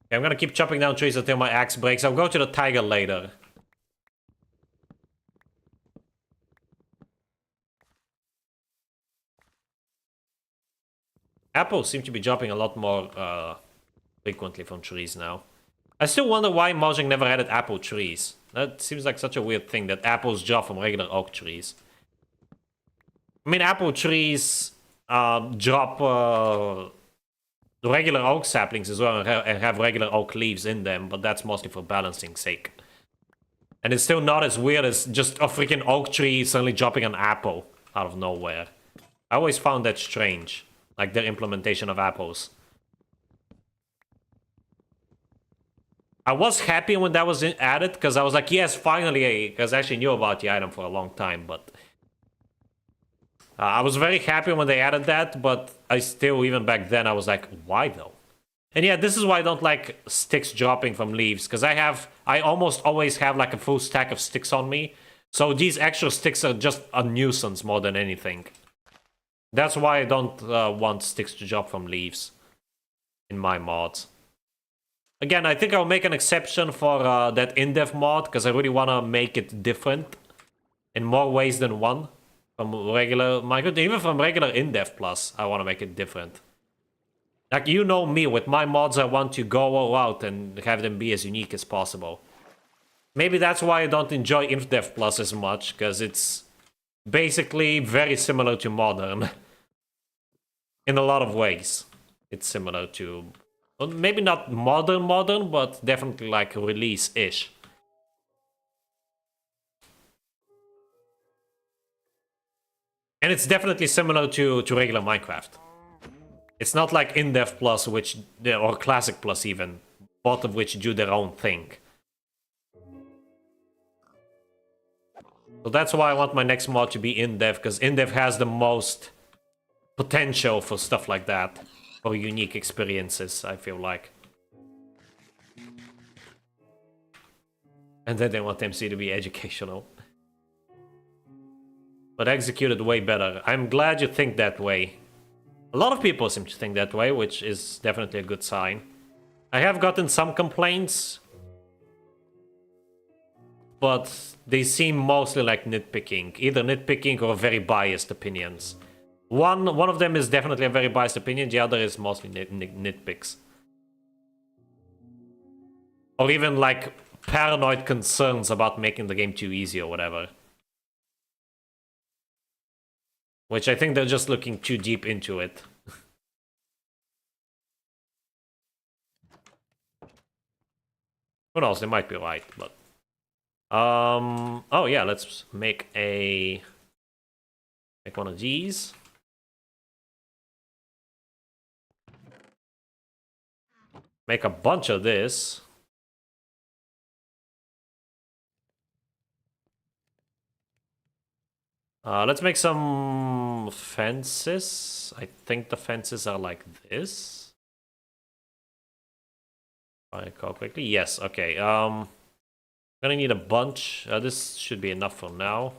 Okay, I'm gonna keep chopping down trees until my axe breaks. I'll go to the tiger later. Apples seem to be dropping a lot more frequently from trees now. I still wonder why Mojang never added apple trees. That seems like such a weird thing that apples drop from regular oak trees. I mean, apple trees drop regular oak saplings as well and have regular oak leaves in them, but that's mostly for balancing sake. And it's still not as weird as just a freaking oak tree suddenly dropping an apple out of nowhere. I always found that strange, like their implementation of apples. I was happy when that was added, because I was like, yes, finally, because I actually knew about the item for a long time, but... I was very happy when they added that, but I still, even back then, I was like, why though? And yeah, this is why I don't like sticks dropping from leaves, because I almost always have like a full stack of sticks on me, so these extra sticks are just a nuisance more than anything. That's why I don't want sticks to drop from leaves in my mods. Again, I think I'll make an exception for that in-dev mod, because I really want to make it different in more ways than one. From regular Minecraft, even from regular in-dev plus, I want to make it different. Like, you know me, with my mods I want to go all out and have them be as unique as possible. Maybe that's why I don't enjoy in-dev plus as much, because it's basically very similar to modern. In a lot of ways. It's similar to... Well, maybe not modern, but definitely like release-ish. And it's definitely similar to regular Minecraft. It's not like in-dev plus, or classic plus even, both of which do their own thing. So that's why I want my next mod to be in-dev, because in-dev has the most potential for stuff like that. For unique experiences, I feel like. And then they want MC to be educational. But executed way better. I'm glad you think that way. A lot of people seem to think that way, which is definitely a good sign. I have gotten some complaints, but they seem mostly like nitpicking. Either nitpicking or very biased opinions. One of them is definitely a very biased opinion, the other is mostly nitpicks. Or even like paranoid concerns about making the game too easy or whatever. Which I think they're just looking too deep into it. Who knows, they might be right, but... oh yeah, let's make one of these. Make a bunch of this. Let's make some fences. I think the fences are like this. If I recall quickly. Yes, okay. Gonna need a bunch. This should be enough for now.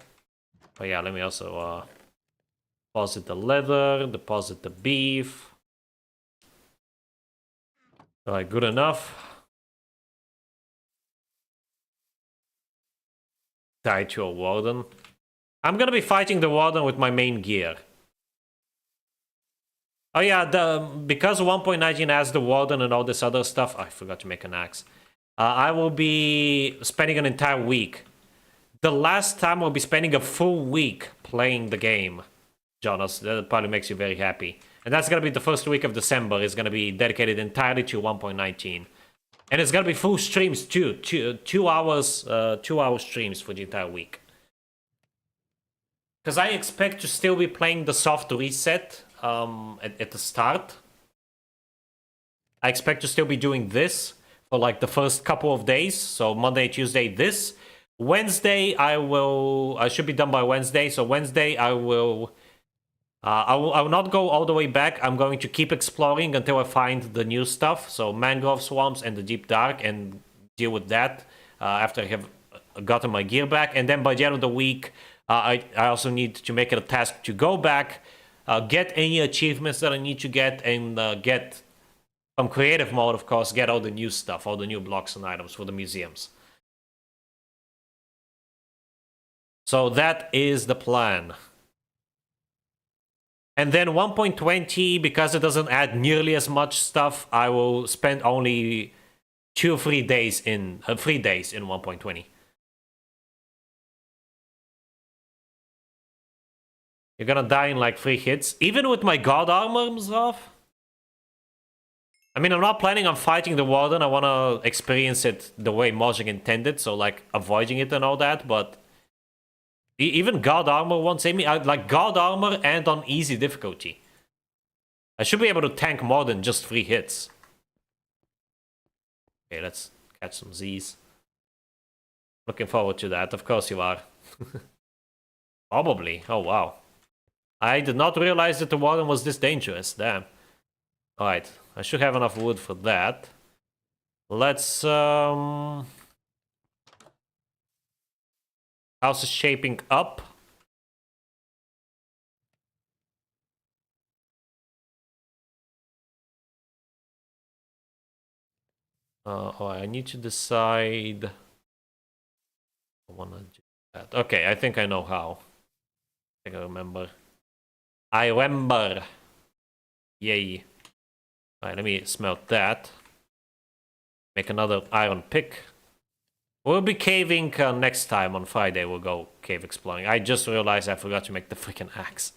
But yeah, let me also deposit the leather, deposit the beef. Alright, good enough. Die to a warden. I'm gonna be fighting the warden with my main gear. Oh yeah, because 1.19 has the warden and all this other stuff. I forgot to make an axe. I will be spending an entire week. The last time I'll be spending a full week playing the game. Jonas, that probably makes you very happy. And that's gonna be the first week of December. It's gonna be dedicated entirely to 1.19. And it's gonna be full streams too. 2 hours, 2-hour streams for the entire week. Because I expect to still be playing the soft reset at the start. I expect to still be doing this for like the first couple of days. So Monday, Tuesday, this. Wednesday, I should be done by Wednesday. So Wednesday, I will I will not go all the way back. I'm going to keep exploring until I find the new stuff. So mangrove swamps and the deep dark, and deal with that after I have gotten my gear back. And then by the end of the week, I also need to make it a task to go back, get any achievements that I need to get, and get from creative mode, of course, get all the new stuff, all the new blocks and items for the museums. So that is the plan. And then 1.20, because it doesn't add nearly as much stuff, I will spend only 2 or 3 days in 3 days in 1.20. You're gonna die in like 3 hits, even with my god armors off. I mean, I'm not planning on fighting the warden. I want to experience it the way Mojang intended, so like avoiding it and all that. But even god armor won't save me. I like god armor and on easy difficulty. I should be able to tank more than just 3 hits. Okay, let's catch some Z's. Looking forward to that. Of course you are. Probably. Oh wow. I did not realize that the warden was this dangerous. Damn. Alright, I should have enough wood for that. Let's house is shaping up. Oh, I need to decide. I wanna do that. Okay, I think I know how. I think I remember. I remember. Yay. Alright, let me smelt that. Make another iron pick. We'll be caving next time on Friday. We'll go cave exploring. I just realized I forgot to make the freaking axe.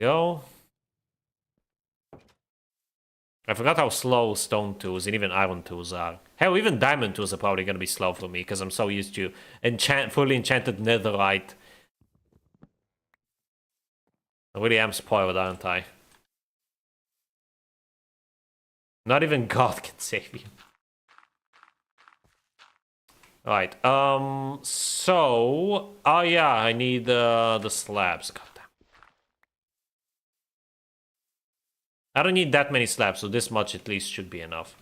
Go. I forgot how slow stone tools and even iron tools are. Hell, even diamond tools are probably gonna be slow for me because I'm so used to fully enchanted netherite. I really am spoiled, aren't I? Not even God can save you. Alright, so... Oh yeah, I need the slabs. God damn. I don't need that many slabs, so this much at least should be enough.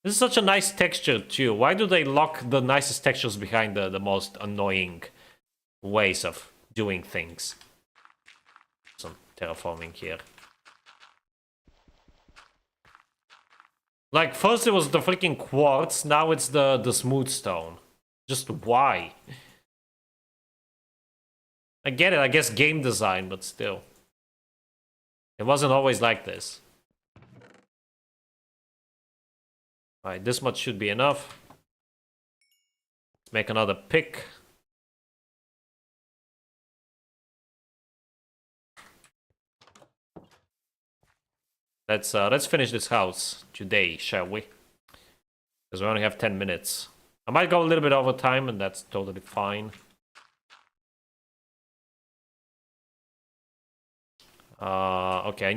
This is such a nice texture too. Why do they lock the nicest textures behind the most annoying ways of doing things? Some terraforming here. Like, first it was the freaking quartz, now it's the smooth stone. Just why? I get it, I guess game design, but still. It wasn't always like this. Alright, this much should be enough. Let's make another pick. Let's finish this house today, shall we? Because we only have 10 minutes. I might go a little bit over time, and that's totally fine. Okay,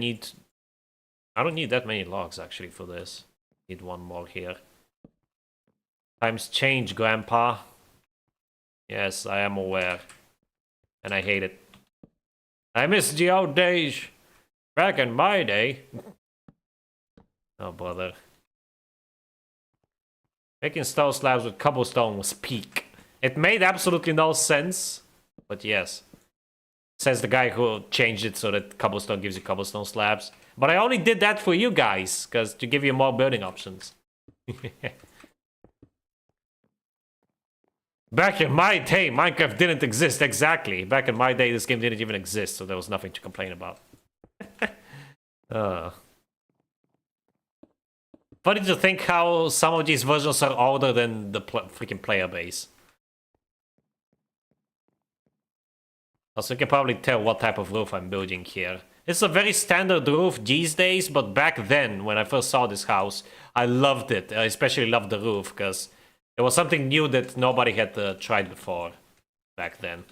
I don't need that many logs, actually, for this. Need one more here. Times change, Grandpa. Yes, I am aware. And I hate it. I miss the old days. Back in my day. Oh, bother. Making stone slabs with cobblestone was peak. It made absolutely no sense. But yes. Says the guy who changed it so that cobblestone gives you cobblestone slabs. But I only did that for you guys, because to give you more building options. Back in my day, Minecraft didn't exist, exactly. Back in my day, this game didn't even exist, so there was nothing to complain about. Funny to think how some of these versions are older than the freaking player base. Also, you can probably tell what type of roof I'm building here. It's a very standard roof these days, but back then, when I first saw this house, I loved it. I especially loved the roof, because it was something new that nobody had tried before back then.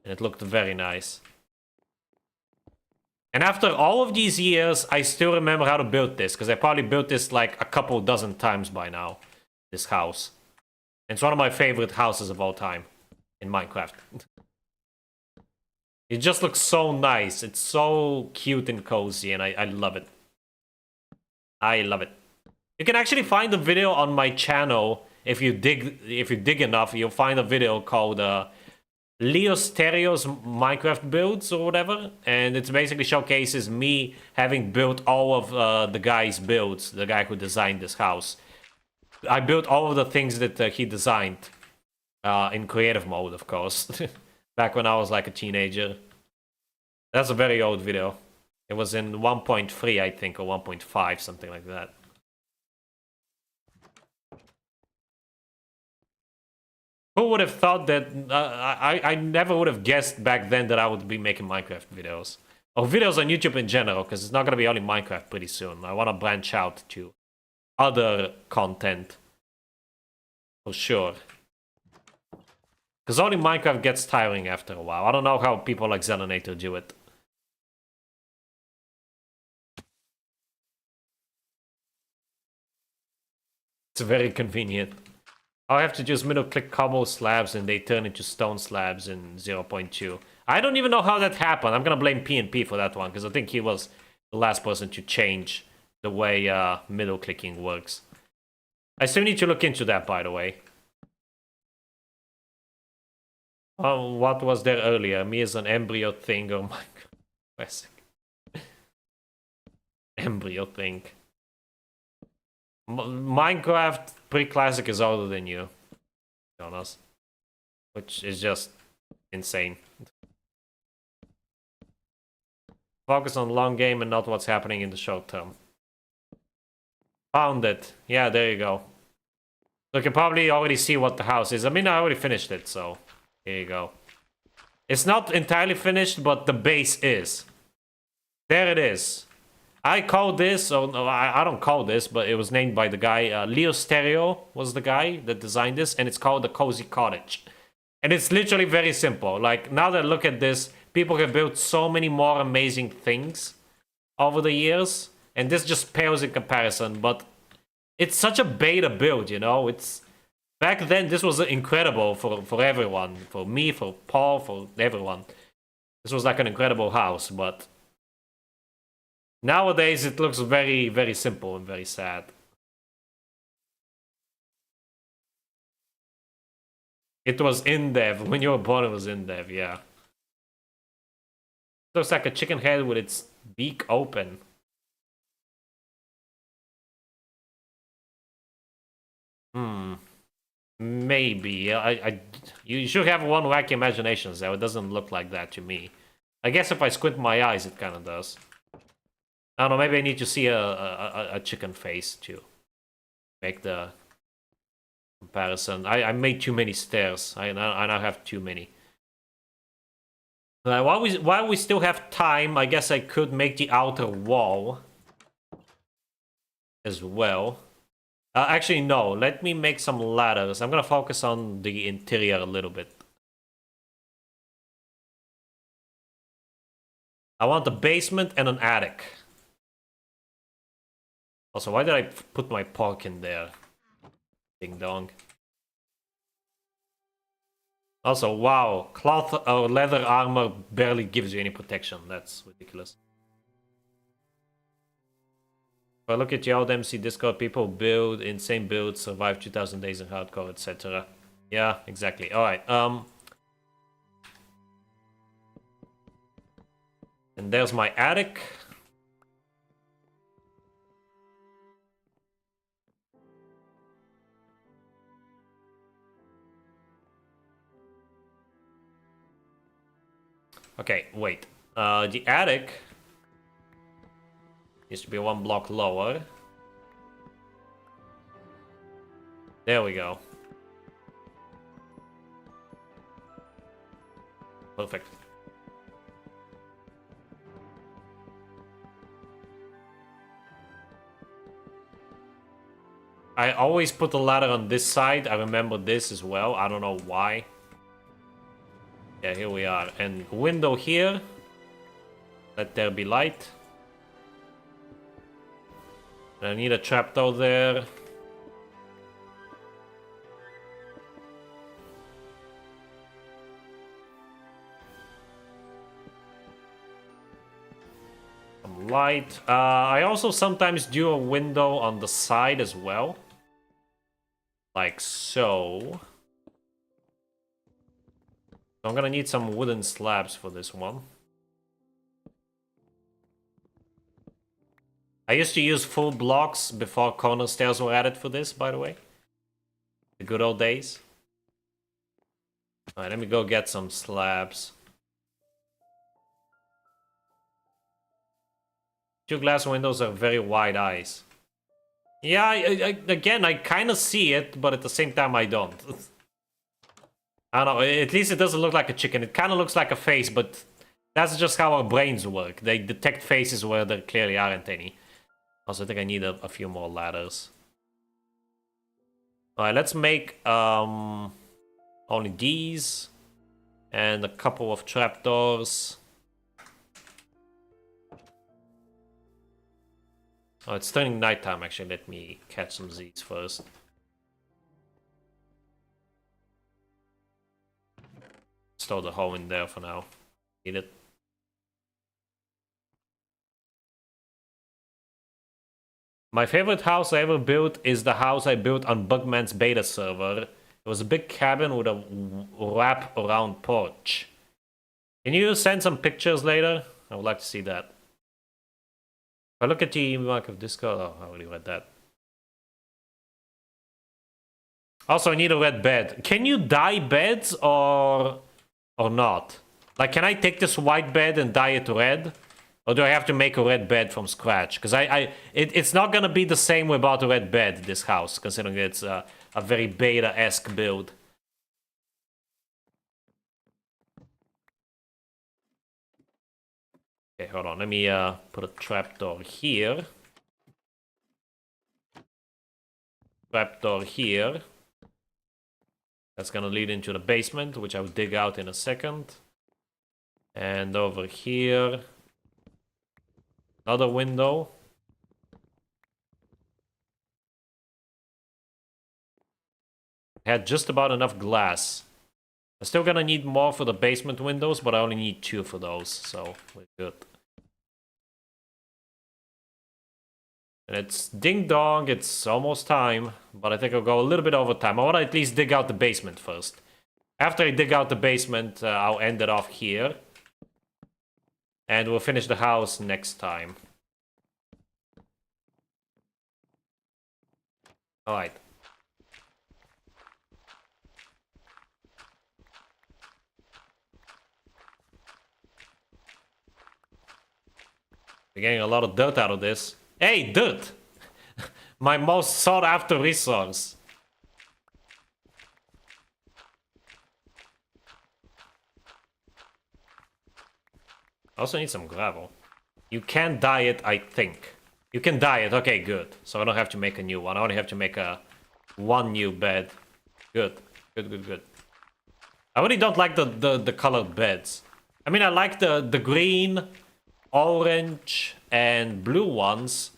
And it looked very nice. And after all of these years, I still remember how to build this, because I probably built this like a couple dozen times by now. this house. It's one of my favorite houses of all time in Minecraft. It just looks so nice. It's so cute and cozy, and I love it. I love it. You can actually find a video on my channel if you dig enough. You'll find a video called Leo Stereo's Minecraft builds or whatever, and it basically showcases me having built all of the guy's builds. The guy who designed this house. I built all of the things that he designed in creative mode, of course. Back when I was like a teenager. That's a very old video. It was in 1.3, I think, or 1.5, something like that. Who would have thought that... I never would have guessed back then that I would be making Minecraft videos. Or videos on YouTube in general, because it's not going to be only Minecraft pretty soon. I want to branch out to other content. For sure. Because only Minecraft gets tiring after a while. I don't know how people like Zelanator do it. It's very convenient. I have to just middle click cobble slabs and they turn into stone slabs in 0.2. I don't even know how that happened. I'm gonna blame PNP for that one because I think he was the last person to change the way middle clicking works. I still need to look into that, by the way. What was there earlier? Me as an embryo thing or Minecraft classic? Embryo thing. Minecraft pre-classic is older than you, to be honest, which is just insane. Focus on long game and not what's happening in the short term. Found it. Yeah, there you go. So you can probably already see what the house is. I mean, I already finished it, so here you go. It's not entirely finished, but the base is. There it is. I call this, or no, I don't call this, but it was named by the guy. Leo Stereo was the guy that designed this, and it's called the Cozy Cottage. And it's literally very simple. Like, now that I look at this, people have built so many more amazing things over the years, and this just pales in comparison, but it's such a beta build, you know? It's back then, this was incredible for everyone. For me, for Paul, for everyone. This was like an incredible house, but nowadays, it looks very, very simple and very sad. It was in dev. When you were born, it was in dev, yeah. Looks like a chicken head with its beak open. Maybe. You should have one wacky imagination, though. It doesn't look like that to me. I guess if I squint my eyes, it kind of does. I don't know, maybe I need to see a chicken face to make the comparison. I made too many stairs. I now have too many. While we still have time, I guess I could make the outer wall as well. Actually, no. Let me make some ladders. I'm gonna focus on the interior a little bit. I want a basement and an attic. Also, why did I put my pork in there? Ding dong. Also, wow, cloth or leather armor barely gives you any protection. That's ridiculous. If I look at your old MC Discord, people build insane builds, survive 2000 days in hardcore, etc. Yeah, exactly. Alright, and there's my attic. Okay, wait. The attic needs to be one block lower. There we go. Perfect. I always put the ladder on this side. I remember this as well. I don't know why. Yeah, here we are. And window here. Let there be light. And I need a trapdoor there. some light. I also sometimes do a window on the side as well. Like so. I'm gonna need some wooden slabs for this one. I used to use full blocks before corner stairs were added for this, by the way. The good old days. Alright, let me go get some slabs. 2 glass windows are very wide eyes. Yeah, again, I kind of see it, but at the same time I don't. I don't know, at least it doesn't look like a chicken. It kind of looks like a face, but that's just how our brains work. They detect faces where there clearly aren't any. Also, I think I need a few more ladders. Alright, let's make only these. And a couple of trapdoors. Oh, it's turning nighttime actually. Let me catch some Z's first. Store the hole in there for now. Need it. My favorite house I ever built is the house I built on Bugman's beta server. It was a big cabin with a wrap around porch. Can you send some pictures later? I would like to see that. If I look at the mark of Discord, oh, I already read that. Also, I need a red bed. Can you dye beds or not? Like, can I take this white bed and dye it red? Or do I have to make a red bed from scratch? Because it's not gonna be the same without a red bed, this house, considering it's a very beta-esque build. Okay, hold on. Let me put a trapdoor here. Trapdoor here. That's gonna lead into the basement, which I will dig out in a second. And over here, another window. Had just about enough glass. I'm still gonna need more for the basement windows, but I only need 2 for those, so we're good. And it's ding dong, it's almost time, but I think I'll go a little bit over time. I want to at least dig out the basement first. After I dig out the basement, I'll end it off here. And we'll finish the house next time. Alright. We're getting a lot of dirt out of this. Hey, dirt! My most sought after resource. I also need some gravel. You can dye it, I think. You can dye it, okay, good. So I don't have to make a new one. I only have to make one new bed. Good, good, good, good. I really don't like the colored beds. I mean, I like the green, orange, and blue ones.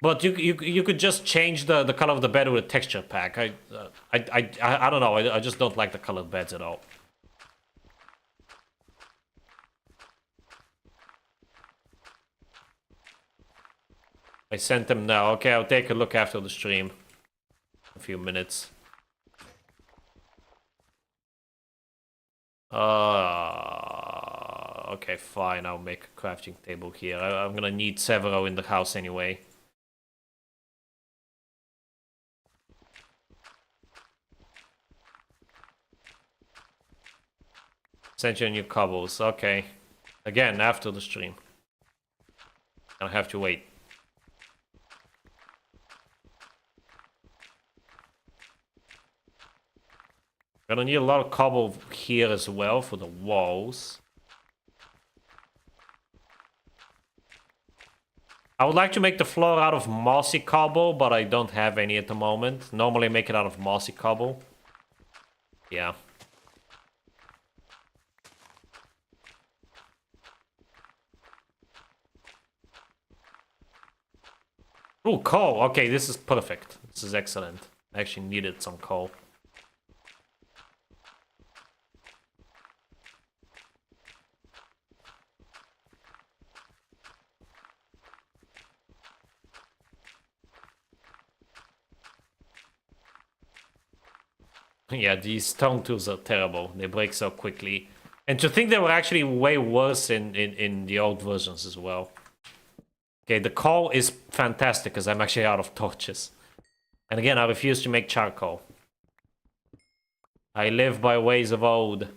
But you could just change the color of the bed with a texture pack. I don't know. I just don't like the colored beds at all. I sent them now. Okay, I'll take a look after the stream. A few minutes. Okay, fine. I'll make a crafting table here. I'm gonna need several in the house anyway. Send you new cobbles. Okay. Again, after the stream. I'll have to wait. Gonna need a lot of cobble here as well for the walls. I would like to make the floor out of mossy cobble, but I don't have any at the moment. Normally I make it out of mossy cobble. Yeah. Oh, coal. Okay, this is perfect. This is excellent. I actually needed some coal. Yeah, these stone tools are terrible. They break so quickly. And to think they were actually way worse in the old versions as well. Okay, the coal is fantastic because I'm actually out of torches. And again, I refuse to make charcoal. I live by ways of old.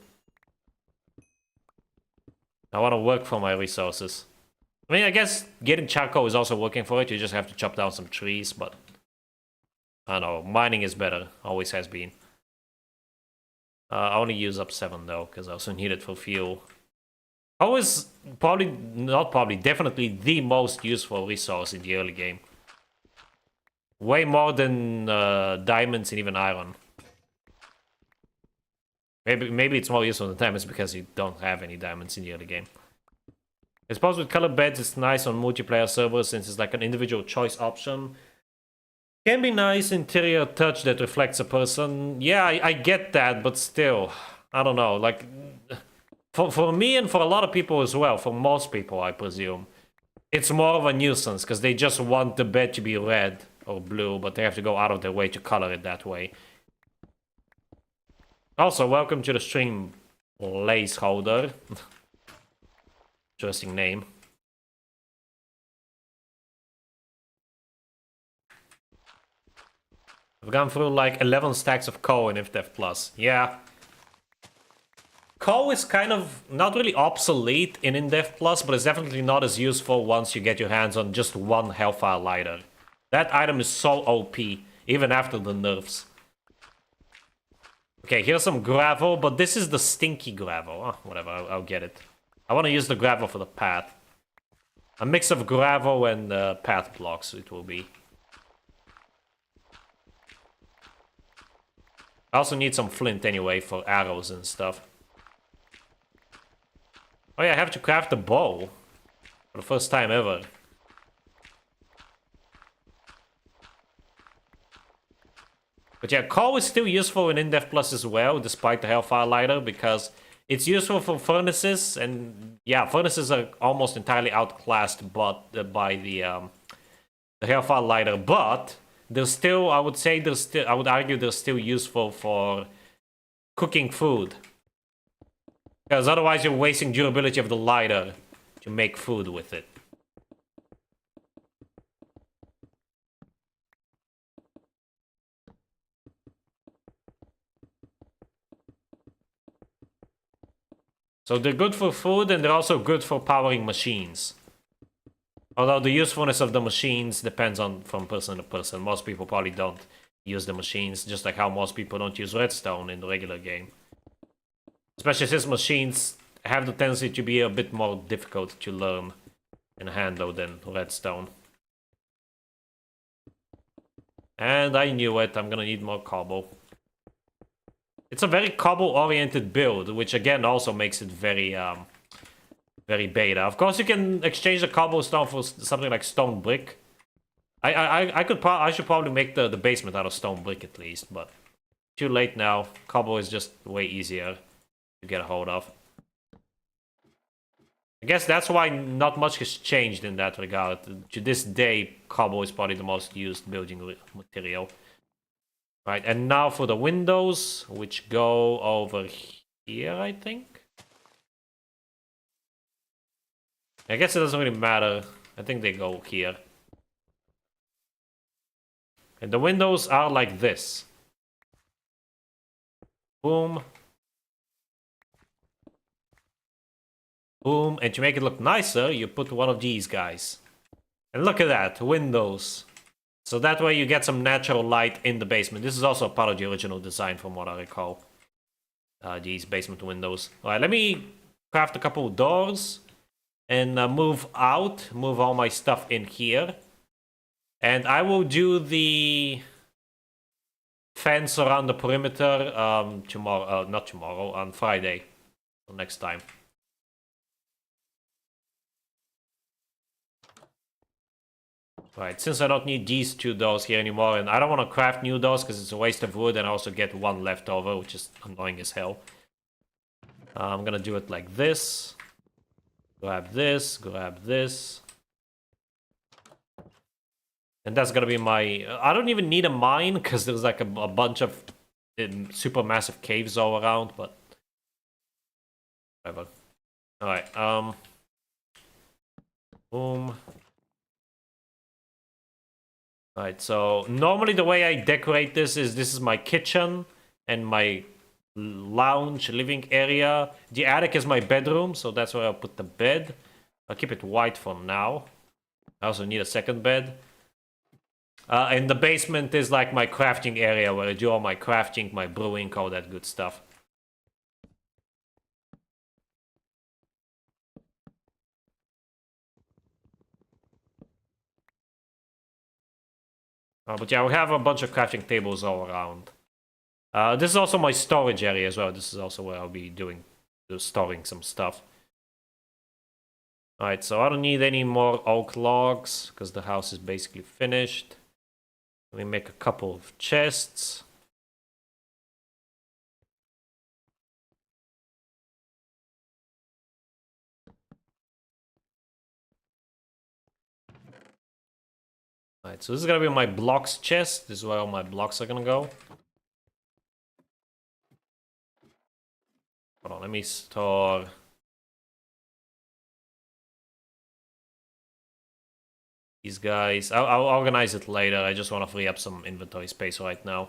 I want to work for my resources. I mean, I guess getting charcoal is also working for it. You just have to chop down some trees, but... I don't know, mining is better. Always has been. I only use up 7 though, because I also need it for fuel. Coal is definitely the most useful resource in the early game. Way more than diamonds and even iron. Maybe it's more useful than diamonds because you don't have any diamonds in the early game. I suppose with color beds it's nice on multiplayer servers since it's like an individual choice option. Can be nice interior touch that reflects a person. Yeah, I get that, but still, I don't know. Like, for me and for a lot of people as well, for most people, I presume, it's more of a nuisance because they just want the bed to be red or blue, but they have to go out of their way to color it that way. Also, welcome to the stream, Laceholder. Interesting name. I've gone through like 11 stacks of coal in IFDev Plus. Yeah. Coal is kind of not really obsolete in InDev Plus, but it's definitely not as useful once you get your hands on just one Hellfire Lighter. That item is so OP, even after the nerfs. Okay, here's some gravel, but this is the stinky gravel. Oh, whatever, I'll get it. I want to use the gravel for the path. A mix of gravel and path blocks it will be. I also need some flint anyway for arrows and stuff. Oh yeah, I have to craft a bow. For the first time ever. But yeah, coal is still useful in InDev Plus as well, despite the Hellfire Lighter, because it's useful for furnaces, and yeah, furnaces are almost entirely outclassed by the Hellfire Lighter, but there's still, I would argue they're still useful for cooking food. Because otherwise you're wasting durability of the lighter to make food with it. So they're good for food and they're also good for powering machines. Although the usefulness of the machines depends on from person to person. Most people probably don't use the machines, just like how most people don't use redstone in the regular game. Especially since machines have the tendency to be a bit more difficult to learn and handle than redstone. And I knew it, I'm gonna need more cobble. It's a very cobble-oriented build, which again also makes it very, very beta. Of course, you can exchange the cobblestone for something like stone brick. I should probably make the basement out of stone brick at least, but too late now. Cobble is just way easier to get a hold of. I guess that's why not much has changed in that regard. To this day, cobble is probably the most used building material. Right, and now for the windows, which go over here, I think. I guess it doesn't really matter. I think they go here. And the windows are like this. Boom. Boom. And to make it look nicer, you put one of these guys. And look at that, windows. So that way you get some natural light in the basement. This is also part of the original design from what I recall. These basement windows. Alright, let me craft a couple of doors. And move out. Move all my stuff in here. And I will do the fence around the perimeter tomorrow. Not tomorrow, on Friday. So next time. Right, since I don't need these 2 doors here anymore, and I don't want to craft new doors because it's a waste of wood, and I also get 1 left over, which is annoying as hell. I'm gonna do it like this. Grab this, grab this. And that's gonna be my... I don't even need a mine, because there's like a bunch of in super massive caves all around, but whatever. Alright, boom. Alright, so normally the way I decorate this is my kitchen and my lounge living area. The attic is my bedroom, so that's where I'll put the bed. I'll keep it white for now. I also need a second bed. And the basement is like my crafting area where I do all my crafting, my brewing, all that good stuff. But yeah, we have a bunch of crafting tables all around. This is also my storage area as well. This is also where I'll be storing some stuff. Alright, so I don't need any more oak logs because the house is basically finished. Let me make a couple of chests. Alright, so this is gonna be my blocks chest. This is where all my blocks are gonna go. Hold on, let me store... these guys. I'll organize it later. I just want to free up some inventory space right now.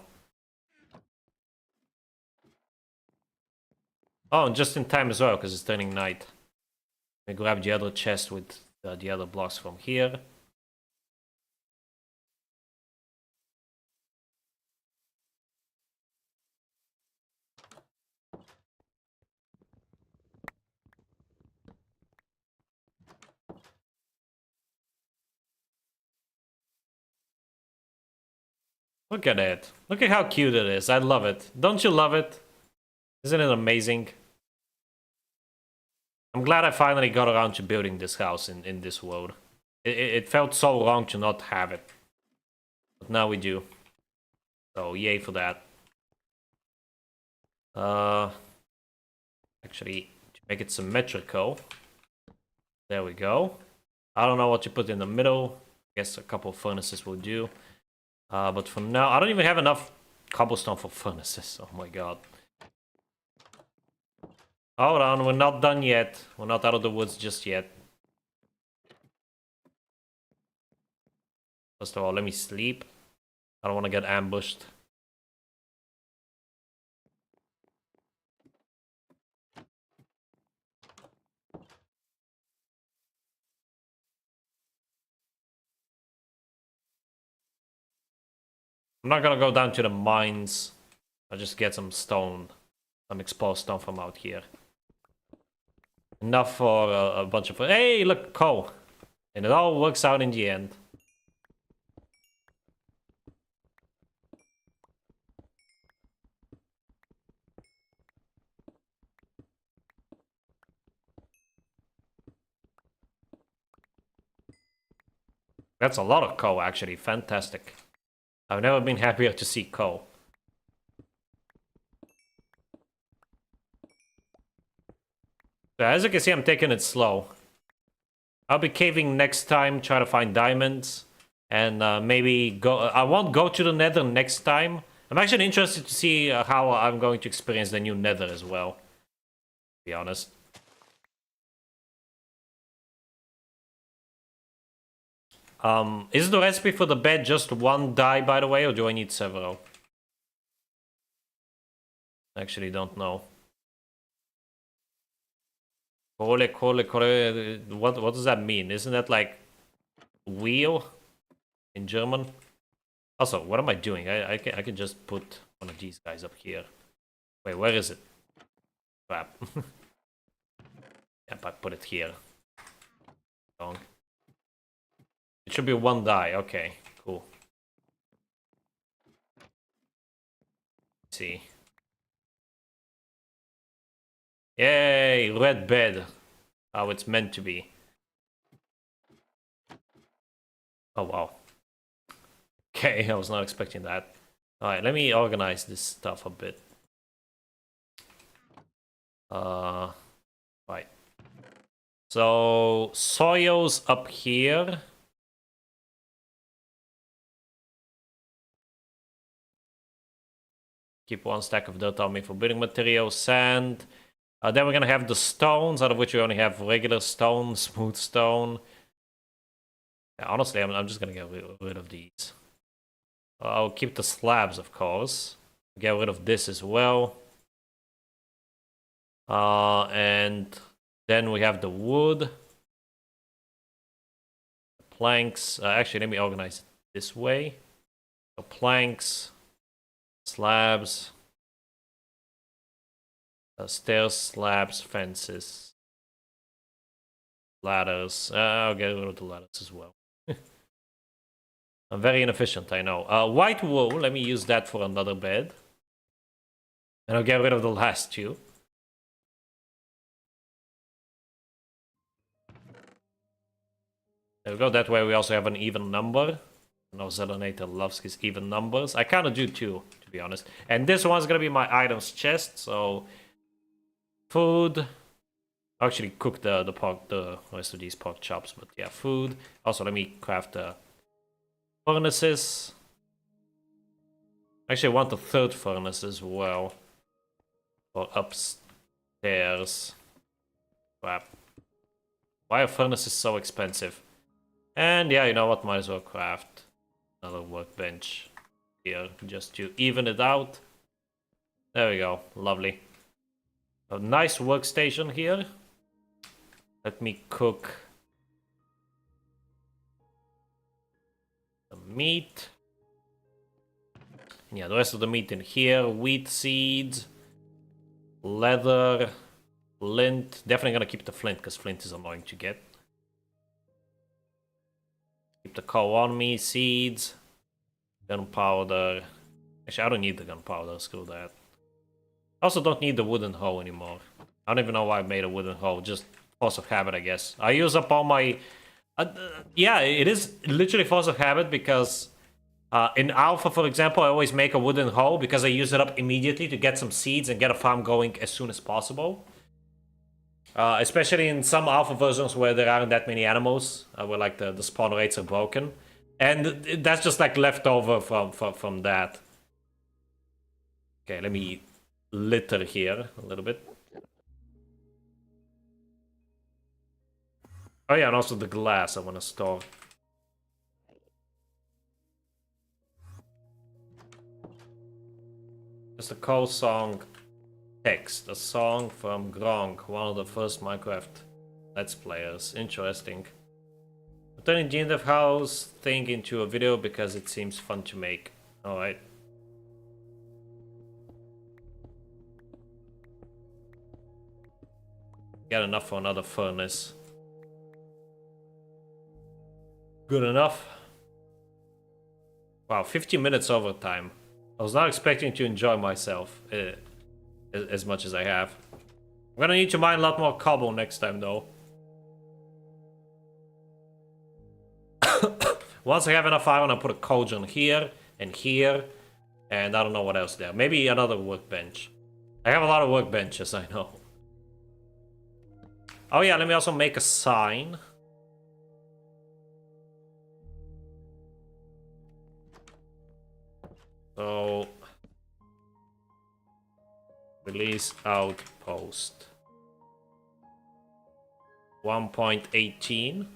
Oh, and just in time as well, because it's turning night. Let me grab the other chest with the other blocks from here. Look at it. Look at how cute it is. I love it. Don't you love it? Isn't it amazing? I'm glad I finally got around to building this house in this world. It felt so wrong to not have it. But now we do. So yay for that. Actually, to make it symmetrical. There we go. I don't know what to put in the middle. I guess a couple of furnaces will do. But for now, I don't even have enough cobblestone for furnaces. Oh my god. Hold on, we're not done yet. We're not out of the woods just yet. First of all, let me sleep. I don't want to get ambushed. I'm not gonna go down to the mines. I'll just get some stone. Some exposed stone from out here. Enough for a bunch of... Hey, look, coal! And it all works out in the end. That's a lot of coal, actually. Fantastic. I've never been happier to see coal. So as you can see, I'm taking it slow. I'll be caving next time, try to find diamonds. And maybe go... I won't go to the nether next time. I'm actually interested to see how I'm going to experience the new nether as well. To be honest. Is the recipe for the bed just one dye, by the way, or do I need several? I actually don't know. What does that mean? Isn't that like wheel in German? Also, what am I doing? I can just put one of these guys up here. Wait, where is it? Crap. Yep, I put it here. Wrong. It should be one die. Okay, cool. Let's see. Yay, red bed. How it's meant to be. Oh, wow. Okay, I was not expecting that. Alright, let me organize this stuff a bit. Right. So, soil's up here. Keep 1 stack of dirt on me for building materials, sand. Then we're gonna have the stones, out of which we only have regular stone, smooth stone. Yeah, honestly, I'm just gonna get rid of these. I'll keep the slabs, of course. Get rid of this as well. And then we have the wood. The planks. Actually, let me organize it this way. So planks, slabs, stairs, slabs, fences, ladders. I'll get rid of the ladders as well. I'm very inefficient, I know. White wool, let me use that for another bed. And I'll get rid of the last two. There we go, that way we also have an even number. No, Zelanator loves his even numbers. I kind of do too, to be honest. And this one's gonna be my items chest, so... Food. I'll actually cook the rest of these pork chops, but yeah, food. Also, let me craft the furnaces. Actually, I want the third furnace as well. For upstairs. Crap. Why are furnaces so expensive? And yeah, you know what? Might as well craft another workbench here just to even it out. There we go. Lovely. A nice workstation here. Let me cook the meat. Yeah, the rest of the meat in here. Wheat seeds, leather, flint. Definitely gonna keep the flint because flint is annoying to get. Keep the coal on me. Seeds, gunpowder. Actually, I don't need the gunpowder. Screw that. I also don't need the wooden hoe anymore. I don't even know why I made a wooden hoe. Just force of habit, I guess. I use up all my... yeah, it is literally force of habit because... in Alpha, for example, I always make a wooden hoe because I use it up immediately to get some seeds and get a farm going as soon as possible. Especially in some Alpha versions where there aren't that many animals, where like the spawn rates are broken. And that's just like leftover from that. Okay, let me litter here a little bit. Oh yeah, and also the glass I want to store. Just a cool song text. A song from Gronk, one of the first Minecraft Let's Players. Interesting. I'm turning GNF House thing into a video because it seems fun to make. Alright. Got enough for another furnace. Good enough. Wow, 50 minutes overtime. I was not expecting to enjoy myself as much as I have. I'm gonna need to mine a lot more cobble next time though. Once I have enough iron, I'll put a cauldron here and here. And I don't know what else there. Maybe another workbench. I have a lot of workbenches, I know. Oh yeah, let me also make a sign. So, release outpost 1.18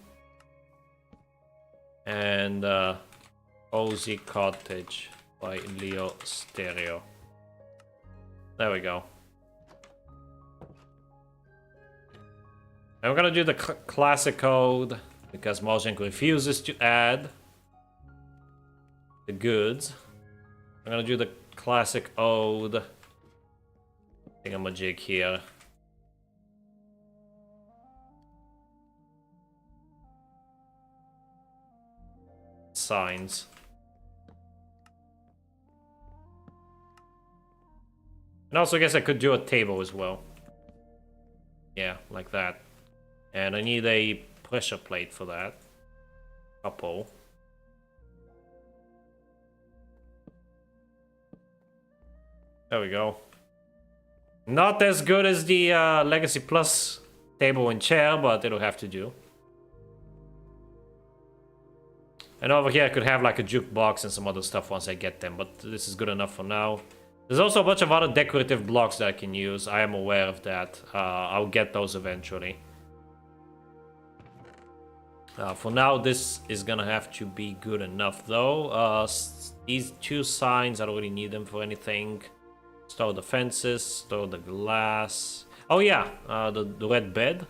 and Cozy Cottage by Leo Stereo. There we go. And we're gonna do the classic code because Mojang refuses to add the goods. I'm gonna do the classic ode thingamajig here. Signs. And also I guess I could do a table as well. Yeah, like that. And I need a pressure plate for that. Couple. There we go. Not as good as the Legacy Plus table and chair, but it'll have to do. And over here I could have like a jukebox and some other stuff once I get them, but this is good enough for now. There's also a bunch of other decorative blocks that I can use. I am aware of that. I'll get those eventually. For now, this is gonna have to be good enough, though. These 2 signs, I don't really need them for anything. Store the fences, store the glass. Oh yeah, the red bed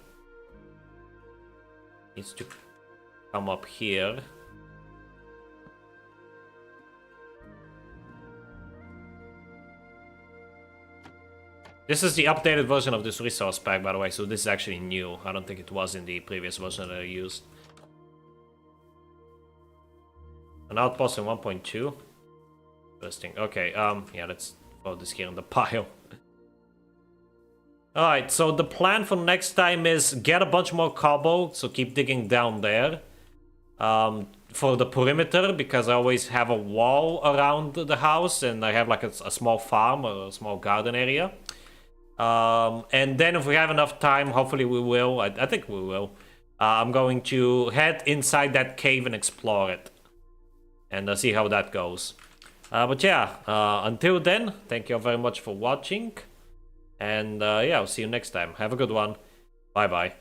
needs to come up here. This is the updated version of this resource pack, by the way, so this is actually new. I don't think it was in the previous version that I used. An outpost in 1.2. Interesting. Okay, yeah, let's throw this here in the pile. Alright, so the plan for next time is get a bunch more cobble, so keep digging down there. For the perimeter, because I always have a wall around the house, and I have like a small farm or a small garden area. And then if we have enough time, hopefully we will, I think we will, I'm going to head inside that cave and explore it. And see how that goes. But yeah, until then, thank you all very much for watching. And yeah, I'll see you next time. Have a good one. Bye bye.